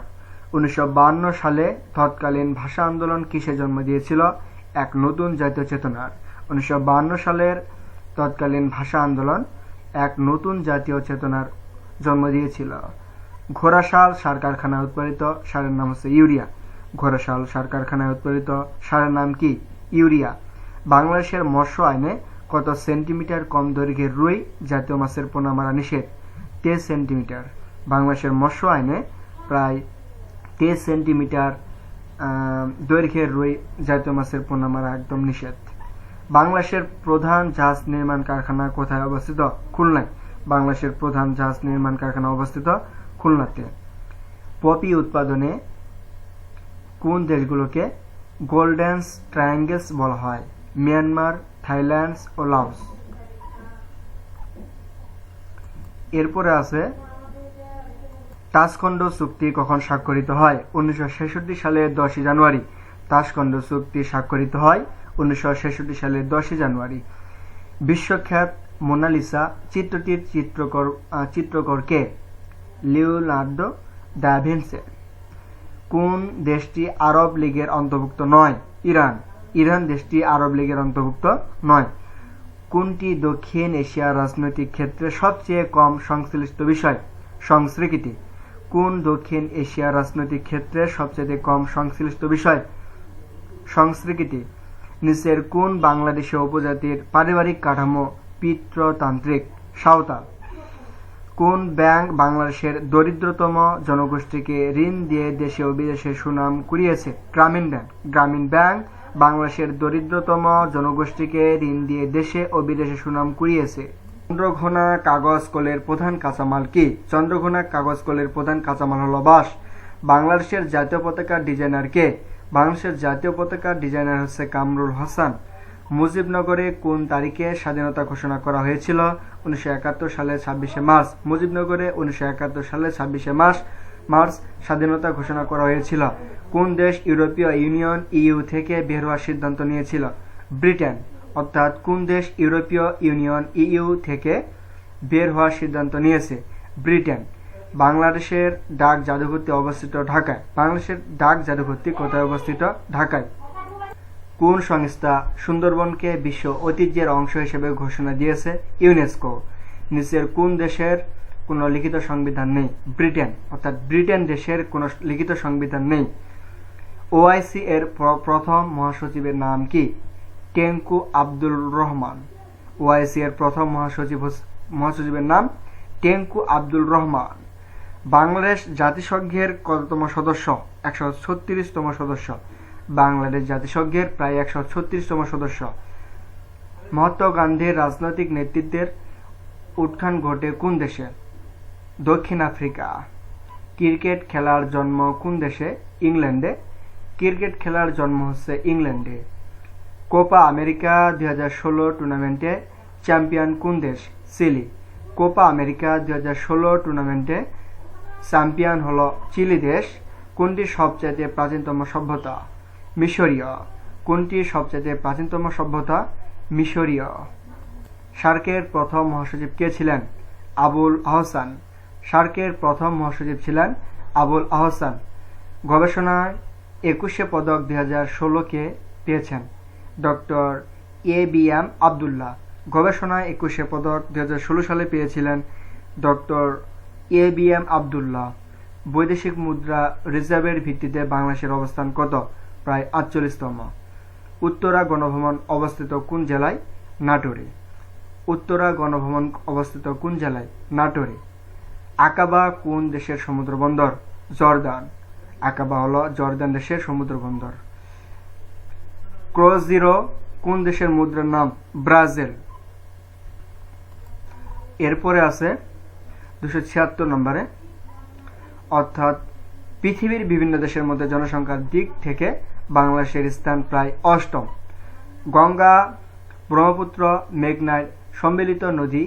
1952 সালে তৎকালীন ভাষা আন্দোলন কিসে জন্ম দিয়েছিল? এক নতুন জাতীয় চেতনার। 1952 সালের তৎকালীন ভাষা আন্দোলন এক নতুন জাতীয় চেতনার জন্ম দিয়েছিল। ঘোড়াশাল সার কারখানায় উৎপাদিত সারের নাম হচ্ছে ইউরিয়া। ঘোড়াশাল সার কারখানায় উৎপাদিত সারের নাম কি? ইউরিয়া। বাংলাদেশের মৎস্য আইনে কত সেন্টিমিটার কম দৈর্ঘ্যের রুই জাতীয় মাছের পোনা মারা নিষেধ? 23 সেন্টিমিটার। বাংলাদেশের মৎস্য আইনে প্রায় 23 সেন্টিমিটার দৈর্ঘ্যের রুই জাতীয় মাছের পোনা মারা একদম নিষেধ। বাংলাদেশের প্রধান জাহাজ নির্মাণ কারখানা কোথায় অবস্থিত? খুলনায়। বাংলাদেশের প্রধান জাহাজ নির্মাণ কারখানা অবস্থিত খুলনাতে। পপি উৎপাদনে কোন দেশগুলোকে গোল্ডেন ট্রায়াঙ্গেলস বলা হয়? মিয়ানমার, থাইল্যান্ড ও লাওস। এরপরে আছে তাশখন্ড চুক্তি কখন স্বাক্ষরিত হয়? 1966 সালের 10 জানুয়ারি। তাশখন্ড চুক্তি স্বাক্ষরিত হয় 1966 সালের 10 জানুয়ারি। বিশ্বখ্যাত মোনালিসা চিত্রটির চিত্রকর কে? Leonardo da Vinci. কোন দেশটি আরব লীগের অন্তর্ভুক্ত নয়? ইরান। ইরান দেশটি আরব লীগের অন্তর্ভুক্ত নয়। কোনটি দক্ষিণ এশিয়ার রাজনৈতিক ক্ষেত্রে সবচেয়ে কম সংশ্লিষ্ট বিষয়? সংস্কৃতি। কোন দক্ষিণ এশিয়ার রাজনৈতিক ক্ষেত্রে সবচেয়ে কম সংশ্লিষ্ট বিষয়? সংস্কৃতি। নিচের কোন বাংলাদেশী উপজাতির পারিবারিক কাঠামো পিতৃতান্ত্রিক? সাঁওতাল। কোন ব্যাংক বাংলাদেশের দরিদ্রতম জনগোষ্ঠীকে ঋণ দিয়ে দেশে ও বিদেশে সুনাম কুড়িয়েছে? গ্রামীণ ব্যাংক। গ্রামীণ ব্যাংক বাংলাদেশের দরিদ্রতম জনগোষ্ঠীকে ঋণ দিয়ে দেশে ও বিদেশে সুনাম কুড়িয়েছে। চন্দ্রঘোনা কাগজ কলের প্রধান কাঁচামাল কি? চন্দ্রঘোনা কাগজ কলের প্রধান কাঁচামাল হলো বাঁশ। বাংলাদেশের জাতীয় পতাকার ডিজাইনার কে? বাংলাদেশের জাতীয় পতাকার ডিজাইনার হচ্ছে কামরুল হাসান। মুজিবনগরে কোন তারিখে স্বাধীনতা ঘোষণা করা হয়েছিল? 1971 সালের 26শে মার্চ। মুজিবনগরে 1971 সালের 26শে মার্চ স্বাধীনতা ঘোষণা করা হয়েছিল। কোন দেশ ইউরোপীয় ইউনিয়ন EU থেকে বের হওয়ার সিদ্ধান্ত নিয়েছিল? ব্রিটেন। অর্থাৎ কোন দেশ ইউরোপীয় ইউনিয়ন EU থেকে বের হওয়ার সিদ্ধান্ত নিয়েছে? ব্রিটেন। বাংলাদেশের ডাক জাদুঘরটি অবস্থিত ঢাকায়। বাংলাদেশের ডাক জাদুঘরটি কোথায় অবস্থিত? ঢাকায়। কোন সংস্থা সুন্দরবনকে বিশ্ব ঐতিহ্যের অংশ হিসেবে ঘোষণা দিয়েছে? ইউনেস্কো। নিচের কোন দেশের কোনো লিখিত সংবিধান নেই? ব্রিটেন। অর্থাৎ ব্রিটেন দেশের কোনো লিখিত সংবিধান নেই। OIC এর প্রথম মহাসচিবের নাম কি? টেঙ্কু আব্দুল রহমান। OIC এর প্রথম মহাসচিবের নাম টেঙ্কু আব্দুল রহমান। বাংলাদেশ জাতিসংঘের কততম সদস্য? 136তম সদস্য। বাংলাদেশ জাতিসংঘের প্রায় 136তম সদস্য। মহাত্মা গান্ধীর রাজনৈতিক নেতৃত্বের উত্থান ঘটে কোন দেশে? দক্ষিণ আফ্রিকা। ক্রিকেট খেলার জন্ম কোন দেশে? ইংল্যান্ডে। ক্রিকেট খেলার জন্ম হচ্ছে ইংল্যান্ডে। কোপা আমেরিকা 2016 টুর্নামেন্টে চ্যাম্পিয়ন কোন দেশ? চিলি। কোপা আমেরিকা 2016 টুর্নামেন্টে চ্যাম্পিয়ন হলো চিলি দেশ। কোনটি সবচেয়ে প্রাচীনতম সভ্যতা? মিশরীয়। কোনটি সবচেয়ে প্রাচীনতম সভ্যতা? মিশরীয়। সার্কের প্রথম মহাসচিব কে ছিলেন? আবুল আহসান। সার্কের প্রথম মহাসচিব ছিলেন আবুল আহসান। গবেষণায় 21শে পদক 2016 কে পেয়েছেন? Doctor ABM Abdullah. গবেষণায় 21শে পদক 2016 সালে পেয়েছিলেন ডক্টর ABM আবদুল্লাহ। বৈদেশিক মুদ্রা রিজার্ভের ভিত্তিতে বাংলাদেশের অবস্থান কত? প্রায় 48তম। উত্তরা গণভবন অবস্থিত কোন জেলায়? নাটোরে। উত্তরা গণভবন অবস্থিত কোন জেলায়? নাটোরে। আকাবা কোন দেশের সমুদ্র বন্দর? জর্দান। আকাবা হলো জর্দান দেশের সমুদ্র বন্দর। ক্রোজিরো কোন দেশের মুদ্রার নাম? ব্রাজিল। এরপরে আছে 276 নম্বরে, অর্থাৎ পৃথিবীর বিভিন্ন দেশের মধ্যে জনসংখ্যার দিক থেকে বাংলাদেশের স্থান প্রায় অষ্টম। গঙ্গা, ব্রহ্মপুত্র, মেঘনার সম্মিলিত নদী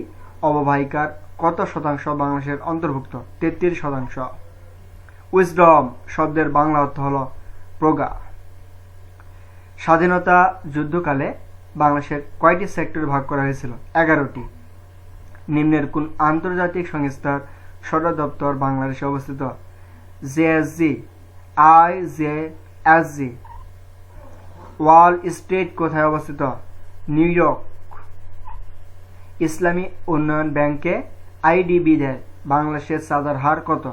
অববাহিকার কত শতাংশ বাংলাদেশের অন্তর্ভুক্ত? 33%। উইজডম শব্দের বাংলা অর্থ হল প্রজ্ঞা। স্বাধীনতা যুদ্ধকালে বাংলাদেশের কয়টি সেক্টরে ভাগ করা হয়েছিল? 11টি। নিম্নের কোন আন্তর্জাতিক সংস্থার সদর দপ্তর বাংলাদেশে অবস্থিত? জেএসজি, আইজেএসজি। ওয়াল স্ট্রিট কোথায় অবস্থিত? New York. ইসলামী উন্নয়ন ব্যাংকে আইডিবি দেয় বাংলাদেশের চাঁদার হার কত?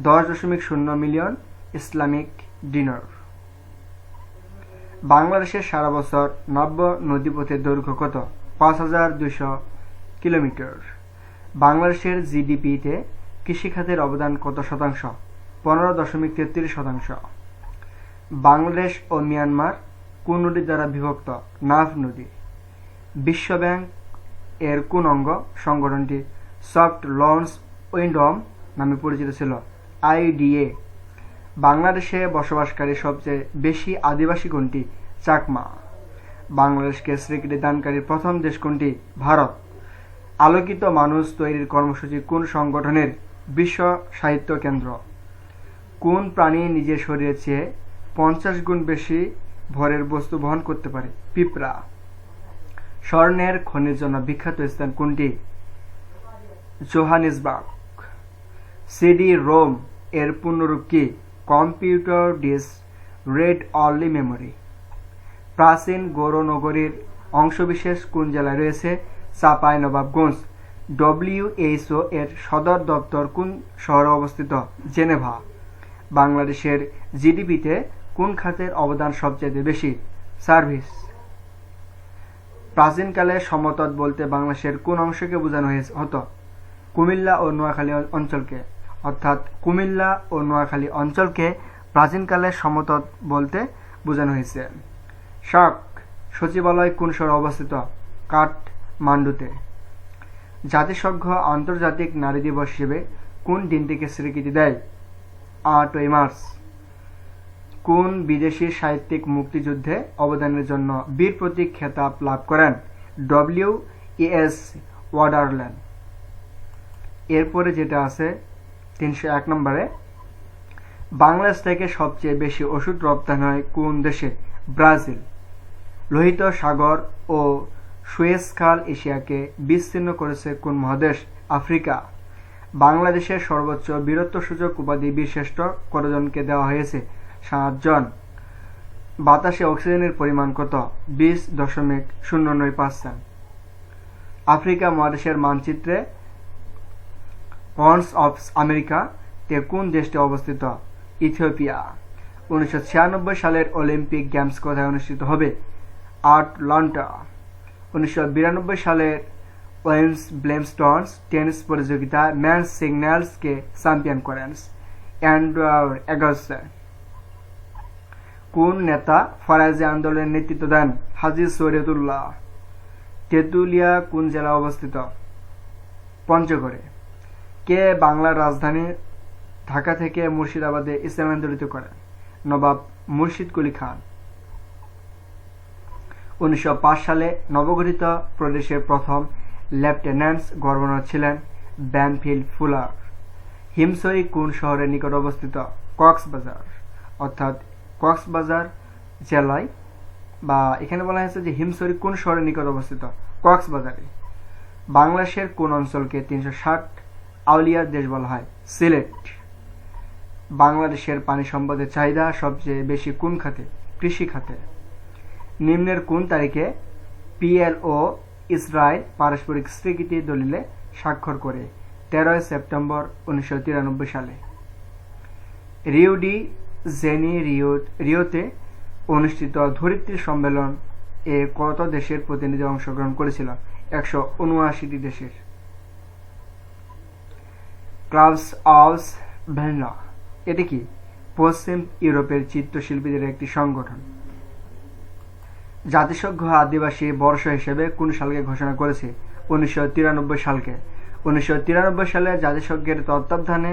10.0 মিলিয়ন ইসলামিক দিনার। বাংলাদেশের সারা বছর নব্য নদীপথের দৈর্ঘ্য কত? 5200 কিলোমিটার। বাংলাদেশের জিডিপিতে কৃষিখাতের অবদান কত শতাংশ? 15.33%। বাংলাদেশ ও মিয়ানমার কোন নদী দ্বারা বিভক্ত? নাফ নদী। বিশ্বব্যাংক এর কোন অঙ্গ সংগঠনটি সফট লঞ্চ উইন্ডম নামে পরিচিত ছিল? আইডিএ। বাংলাদেশে বসবাসকারী সবচেয়ে বেশি আদিবাসী কোনটি? চাকমা। বাংলাদেশকে স্বীকৃতি দানকারী প্রথম দেশ কোনটি? ভারত। আলোকিত মানুষ তৈরির কর্মসূচি কোন সংগঠনের? বিশ্ব সাহিত্য কেন্দ্র। কোন প্রাণী নিজের শরীরের চেয়ে 50 গুণ বেশি ভরের বস্তু বহন করতে পারে? পিঁপড়া। স্বর্ণের খনির জন্য বিখ্যাত স্থান কোনটি? জোহানিসবার্গ। সিডি রোম এর পূর্ণরূপ কি? Computer disk read only memory. প্রাচীন গৌরনগরীর অংশবিশেষ কোন জেলায় রয়েছে? চাঁপাইনবাবগঞ্জ। ডব্লিউএইচও এর সদর দপ্তর কোন শহরে অবস্থিত? জেনেভা। বাংলাদেশের জিডিপিতে কোন খাতের অবদান সবচেয়ে বেশি? সার্ভিস। প্রাচীনকালে সমতট বলতে বাংলাদেশের কোন অংশকে বোঝানো হতো? কুমিল্লা ও নোয়াখালী অঞ্চলকে। অর্থাৎ কুমিল্লা ও নোয়াখালী অঞ্চলকে প্রাচীনকালে সমতট বলতে বোঝানো হয়েছে। শাক সচিবালয় কোন শহরে অবস্থিত? কাঠমান্ডুতে। জাতিসংঘ আন্তর্জাতিক নারী দিবস হিসেবে কোন দিনটিকে স্বীকৃতি দেয়? 8ই মার্চ। কোন বিদেশি সাহিত্যিক মুক্তিযুদ্ধে অবদানের জন্য বীর প্রতীক খেতাব লাভ করেন? ডব্লিউ.এ.এস. ওয়ান্ডারল্যান্ড। এরপরে যেটা আছে 301 নম্বরে, বাংলাদেশ থেকে সবচেয়ে বেশি ওষুধ রপ্তানি হয় কোন দেশে? ব্রাজিল। লোহিত সাগর ও সুয়েজ খাল এশিয়াকে বিচ্ছিন্ন করেছে কোন মহাদেশ? আফ্রিকা। বাংলাদেশের সর্বোচ্চ বীরত্বসূচক উপাধি বীরশ্রেষ্ঠ কতজনকে দেওয়া হয়েছে? 7 জন। বাতাসে অক্সিজেনের পরিমাণ কত? 20.09%। আফ্রিকা মহাদেশের মানচিত্রে হর্নস অফ আমেরিকা তে কোন দেশটি অবস্থিত? ইথিওপিয়া। 1996 সালের অলিম্পিক গেমস কোথায় অনুষ্ঠিত হবে? আটলান্টা। 1992 সালের উইম্বলডন টেনিস প্রতিযোগিতা মেন্স সিঙ্গলসকে চ্যাম্পিয়ন করেন অ্যান্ড্রু অ্যাগাসি। কোন নেতা ফরাজি আন্দোলনের নেতৃত্ব দেন? হাজী শরীয়তুল্লাহ। তেঁতুলিয়া কোন জেলায় অবস্থিত? পঞ্চগড়ে। কে বাংলার রাজধানী ঢাকা থেকে মুর্শিদাবাদে স্থানান্তরিত করেন? নবাব মুর্শিদ কুলি খান। 1905 সালে নবগঠিত প্রদেশের প্রথম লেফটেন্যান্ট গভর্নর ছিলেন ব্যানফিল্ড ফুলার। হিমছড়ি কোন শহরের নিকট অবস্থিত? কক্সবাজার। অর্থাৎ কক্সবাজার জেলায়, বা এখানে বলা হয়েছে যে হিমছড়ি কোন শহরের নিকট অবস্থিত? কক্সবাজারে। বাংলাদেশের কোন অঞ্চলকে 360 আউলিয়ার দেশ বলা হয়? সিলেট। বাংলাদেশের পানি সম্পদের চাহিদা সবচেয়ে বেশি কোন খাতে? কৃষি খাতে। নিম্নের কোন তারিখে পিএলও ইসরায়েল পারস্পরিক স্বীকৃতি দলিলে স্বাক্ষর করে? 13 সেপ্টেম্বর 1993 সালে। রিও ডি জেনিরিওতে অনুষ্ঠিত ধরিত্রী সম্মেলন এ কত দেশের প্রতিনিধি অংশগ্রহণ করেছিল? 179টি দেশের। ক্লাবস অফ ভেনা, এটি কি? পশ্চিম ইউরোপের চিত্রশিল্পীদের একটি সংগঠন। জাতিসংঘ আদিবাসী বর্ষ হিসেবে কোন সালকে ঘোষণা করেছে? 1993 সালকে। 1993 সালে জাতিসংঘের তত্ত্বাবধানে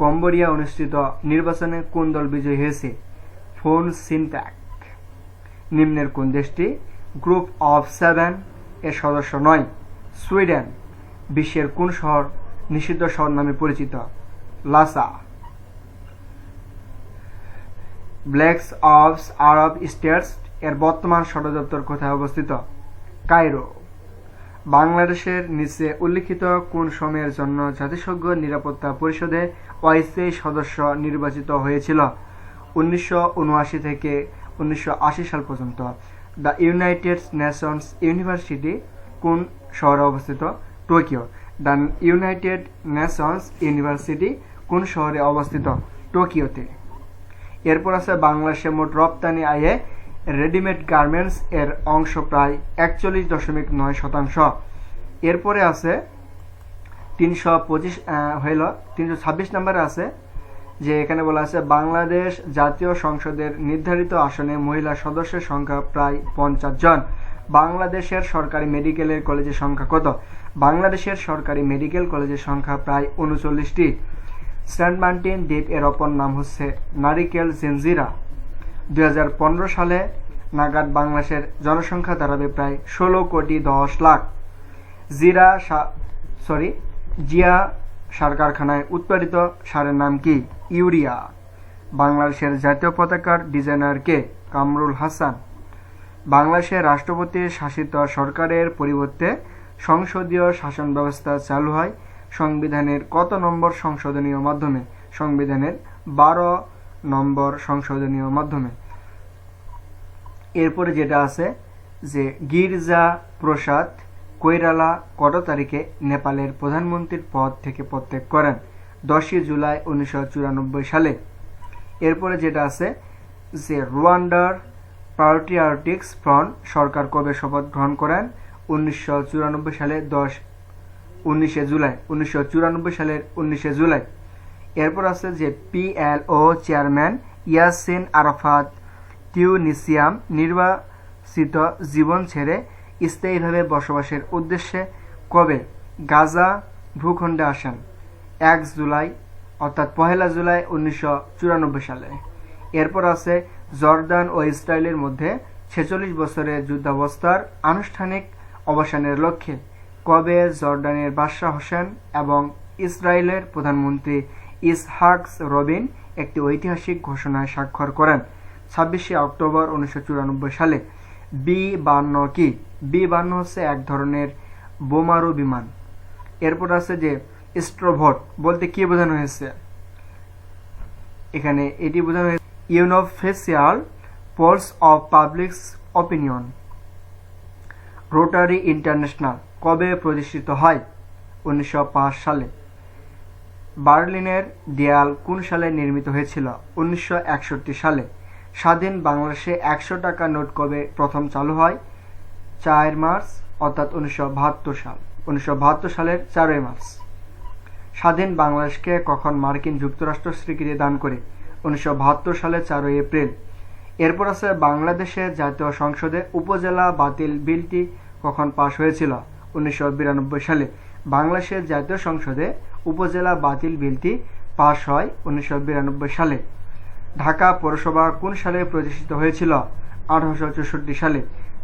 কম্বোডিয়া অনুষ্ঠিত নির্বাচনে কোন দল বিজয়ী হয়েছে? ফোন সিনপ্যাক। নিম্নের কোন দেশটি গ্রুপ অফ 7 এর সদস্য নয়? সুইডেন। বিশ্বের কোন শহর নিষিদ্ধ শহর নামে পরিচিত? Lhasa. Blacks of Arab states এর বর্তমান সদর দপ্তর কোথায় অবস্থিত? কায়রো। বাংলাদেশের নিচে উল্লিখিত কোন সময়ের জন্য জাতিসংঘ নিরাপত্তা পরিষদে অস্থায়ী সদস্য নির্বাচিত হয়েছিল? 1979 থেকে 1980 সাল পর্যন্ত। দ্য ইউনাইটেড নেশনস ইউনিভার্সিটি কোন শহরে অবস্থিত? Tokyo. The United Nations university কোন শহরে অবস্থিত? টোকিওতে। এরপর আছে বাংলাদেশের মোট রপ্তানি আয়ে রেডিমেড গার্মেন্টস এর অংশ প্রায় 41.9%। এরপরে আছে 326 নম্বরে আছে যে এখানে বলা আছে বাংলাদেশ জাতীয় সংসদের নির্ধারিত আসনে মহিলা সদস্যের সংখ্যা প্রায় 50 জন। বাংলাদেশের সরকারি মেডিকেল কলেজের সংখ্যা কত? বাংলাদেশের সরকারি মেডিকেল কলেজের সংখ্যা প্রায় 39টি। সেন্ট মার্টিন দ্বীপ এর অপর নাম হচ্ছে নারিকেল জেনজিরা। 2015 সালে নাগাদ বাংলাদেশের জনসংখ্যা দাঁড়াবে প্রায় 16,10,00,000। জিয়া সার কারখানায় উৎপাদিত সারের নাম কি? ইউরিয়া। বাংলাদেশের জাতীয় পতাকার ডিজাইনার কে? কামরুল হাসান। বাংলাদেশের রাষ্ট্রপতি শাসিত সরকারের পরিবর্তে সংসদীয় শাসন ব্যবস্থা চালু হয় সংবিধানের কত নম্বর সংশোধনীয় মাধ্যমে? সংবিধানের 12 নম্বর সংশোধনীয় মাধ্যমে। এরপরে যেটা আছে যে গির্জা প্রসাদ কৈরালা কত তারিখে নেপালের প্রধানমন্ত্রীর পদ থেকে পদত্যাগ করেন? 10 জুলাই 1994 সালে। এরপরে যেটা আছে যে রুয়ান্ডার প্যাট্রিয়টিক ফ্রন্ট সরকার কবে শপথ গ্রহণ করেন? 1994 সালে 19 জুলাই। এরপর আছে যে PLO চেয়ারম্যান ইয়াসিন আরাফাত টিউনিসিয়াম নির্বাসিত জীবন ছেড়ে স্থায়ীভাবে বসবাসের উদ্দেশ্যে কবে গাজা ভূখণ্ডে আসেন? 1 জুলাই অর্থাৎ 1 জুলাই 1994 সালে। এরপর আছে জর্দান ও ইসরায়েলের মধ্যে 46 বছরের যুদ্ধাবস্থার আনুষ্ঠানিক অবসানের লক্ষ্যে কবে জর্ডানের বাদশাহ হোসেন এবং ইসরায়েলের প্রধানমন্ত্রী ইসহাক রবিন একটি ঐতিহাসিক ঘোষণায় স্বাক্ষর করেন? 26 অক্টোবর 1994 সালে। B-52 কি? B-52 হচ্ছে এক ধরনের বোমারু বিমান। এরপর আছে যে স্ট্রোভোট বলতে কি বোঝানো হয়েছে? এখানে এটি বোঝানো হয়েছে universal polls of public opinion. Rotary International কবে প্রতিষ্ঠিত হয়? 1905 সালে। বার্লিনের দেয়াল কোন সালে নির্মিত হয়েছিল? 1961 সালে। স্বাধীন বাংলাদেশে 100 টাকা নোট কবে প্রথম চালু হয়? 4 মার্চ অর্থাৎ 1972 সাল। 1972 সালের 4 মার্চ। স্বাধীন বাংলাদেশকে কখন মার্কিন যুক্তরাষ্ট্র স্বীকৃতি দান করে? 1972 সালের 4 এপ্রিল। এরপর আছে বাংলাদেশের জাতীয় সংসদে উপজেলা বাতিল বিলটি কখন পাশ হয়েছিল? 1992 সালে। বাংলাদেশের জাতীয় সংসদে উপজেলা বাতিল বিলটি পাশ হয় 1992 সালে। ঢাকা পৌরসভা কোন সালে প্রতিষ্ঠিত হয়েছিল? 1864 সালে।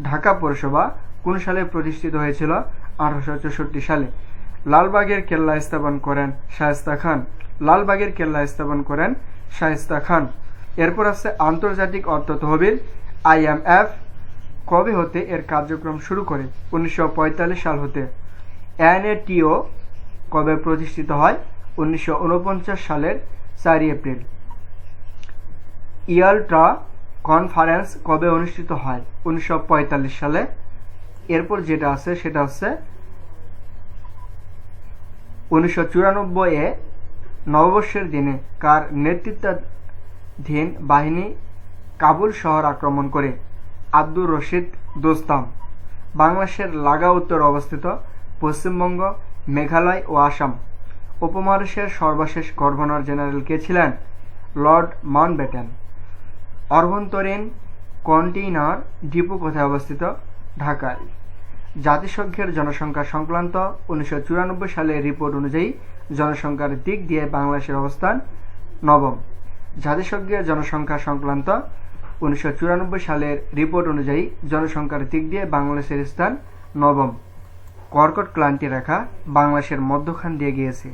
ঢাকা পৌরসভা কোন সালে প্রতিষ্ঠিত হয়েছিল? 1864 সালে। লালবাগের কেল্লা স্থাপন করেন শায়েস্তা খান। লালবাগের কেল্লা স্থাপন করেন শায়েস্তা খান। এরপর আছে আন্তর্জাতিক অর্থ তহবিল IMF কবে হতে এর কার্যক্রম শুরু করে? 1945 সাল হতে। NATO কবে প্রতিষ্ঠিত হয়? 1949 সালের 4 এপ্রিল। ইয়ালটা কনফারেন্স কবে অনুষ্ঠিত হয়? 1945 সালে। এরপর যেটা আছে সেটা হচ্ছে 1994 নববর্ষের দিনে কার নেতৃত্বাধীন বাহিনী কাবুল শহর আক্রমণ করে? আব্দুর রশিদ দোস্তাম। বাংলাদেশের লাগা উত্তরে অবস্থিত পশ্চিমবঙ্গ, মেঘালয় ও আসাম। উপমহাদেশের সর্বশেষ গভর্নর জেনারেল কে ছিলেন? Lord Mountbatten. অভ্যন্তরীণ কন্টেইনার ডিপো কোথায় অবস্থিত? ঢাকায়। জাতিসংঘের জনসংখ্যা সংক্রান্ত 1994 সালের রিপোর্ট অনুযায়ী জনসংখ্যার দিক দিয়ে বাংলাদেশের অবস্থান নবম। জাতিসংঘের জনসংখ্যা সংক্রান্ত 1994 সালের রিপোর্ট অনুযায়ী জনসংখ্যার দিক দিয়ে বাংলাদেশের স্থান নবম। কর্কট ক্রান্তি রেখা বাংলাদেশের মধ্যখান দিয়ে গিয়েছে।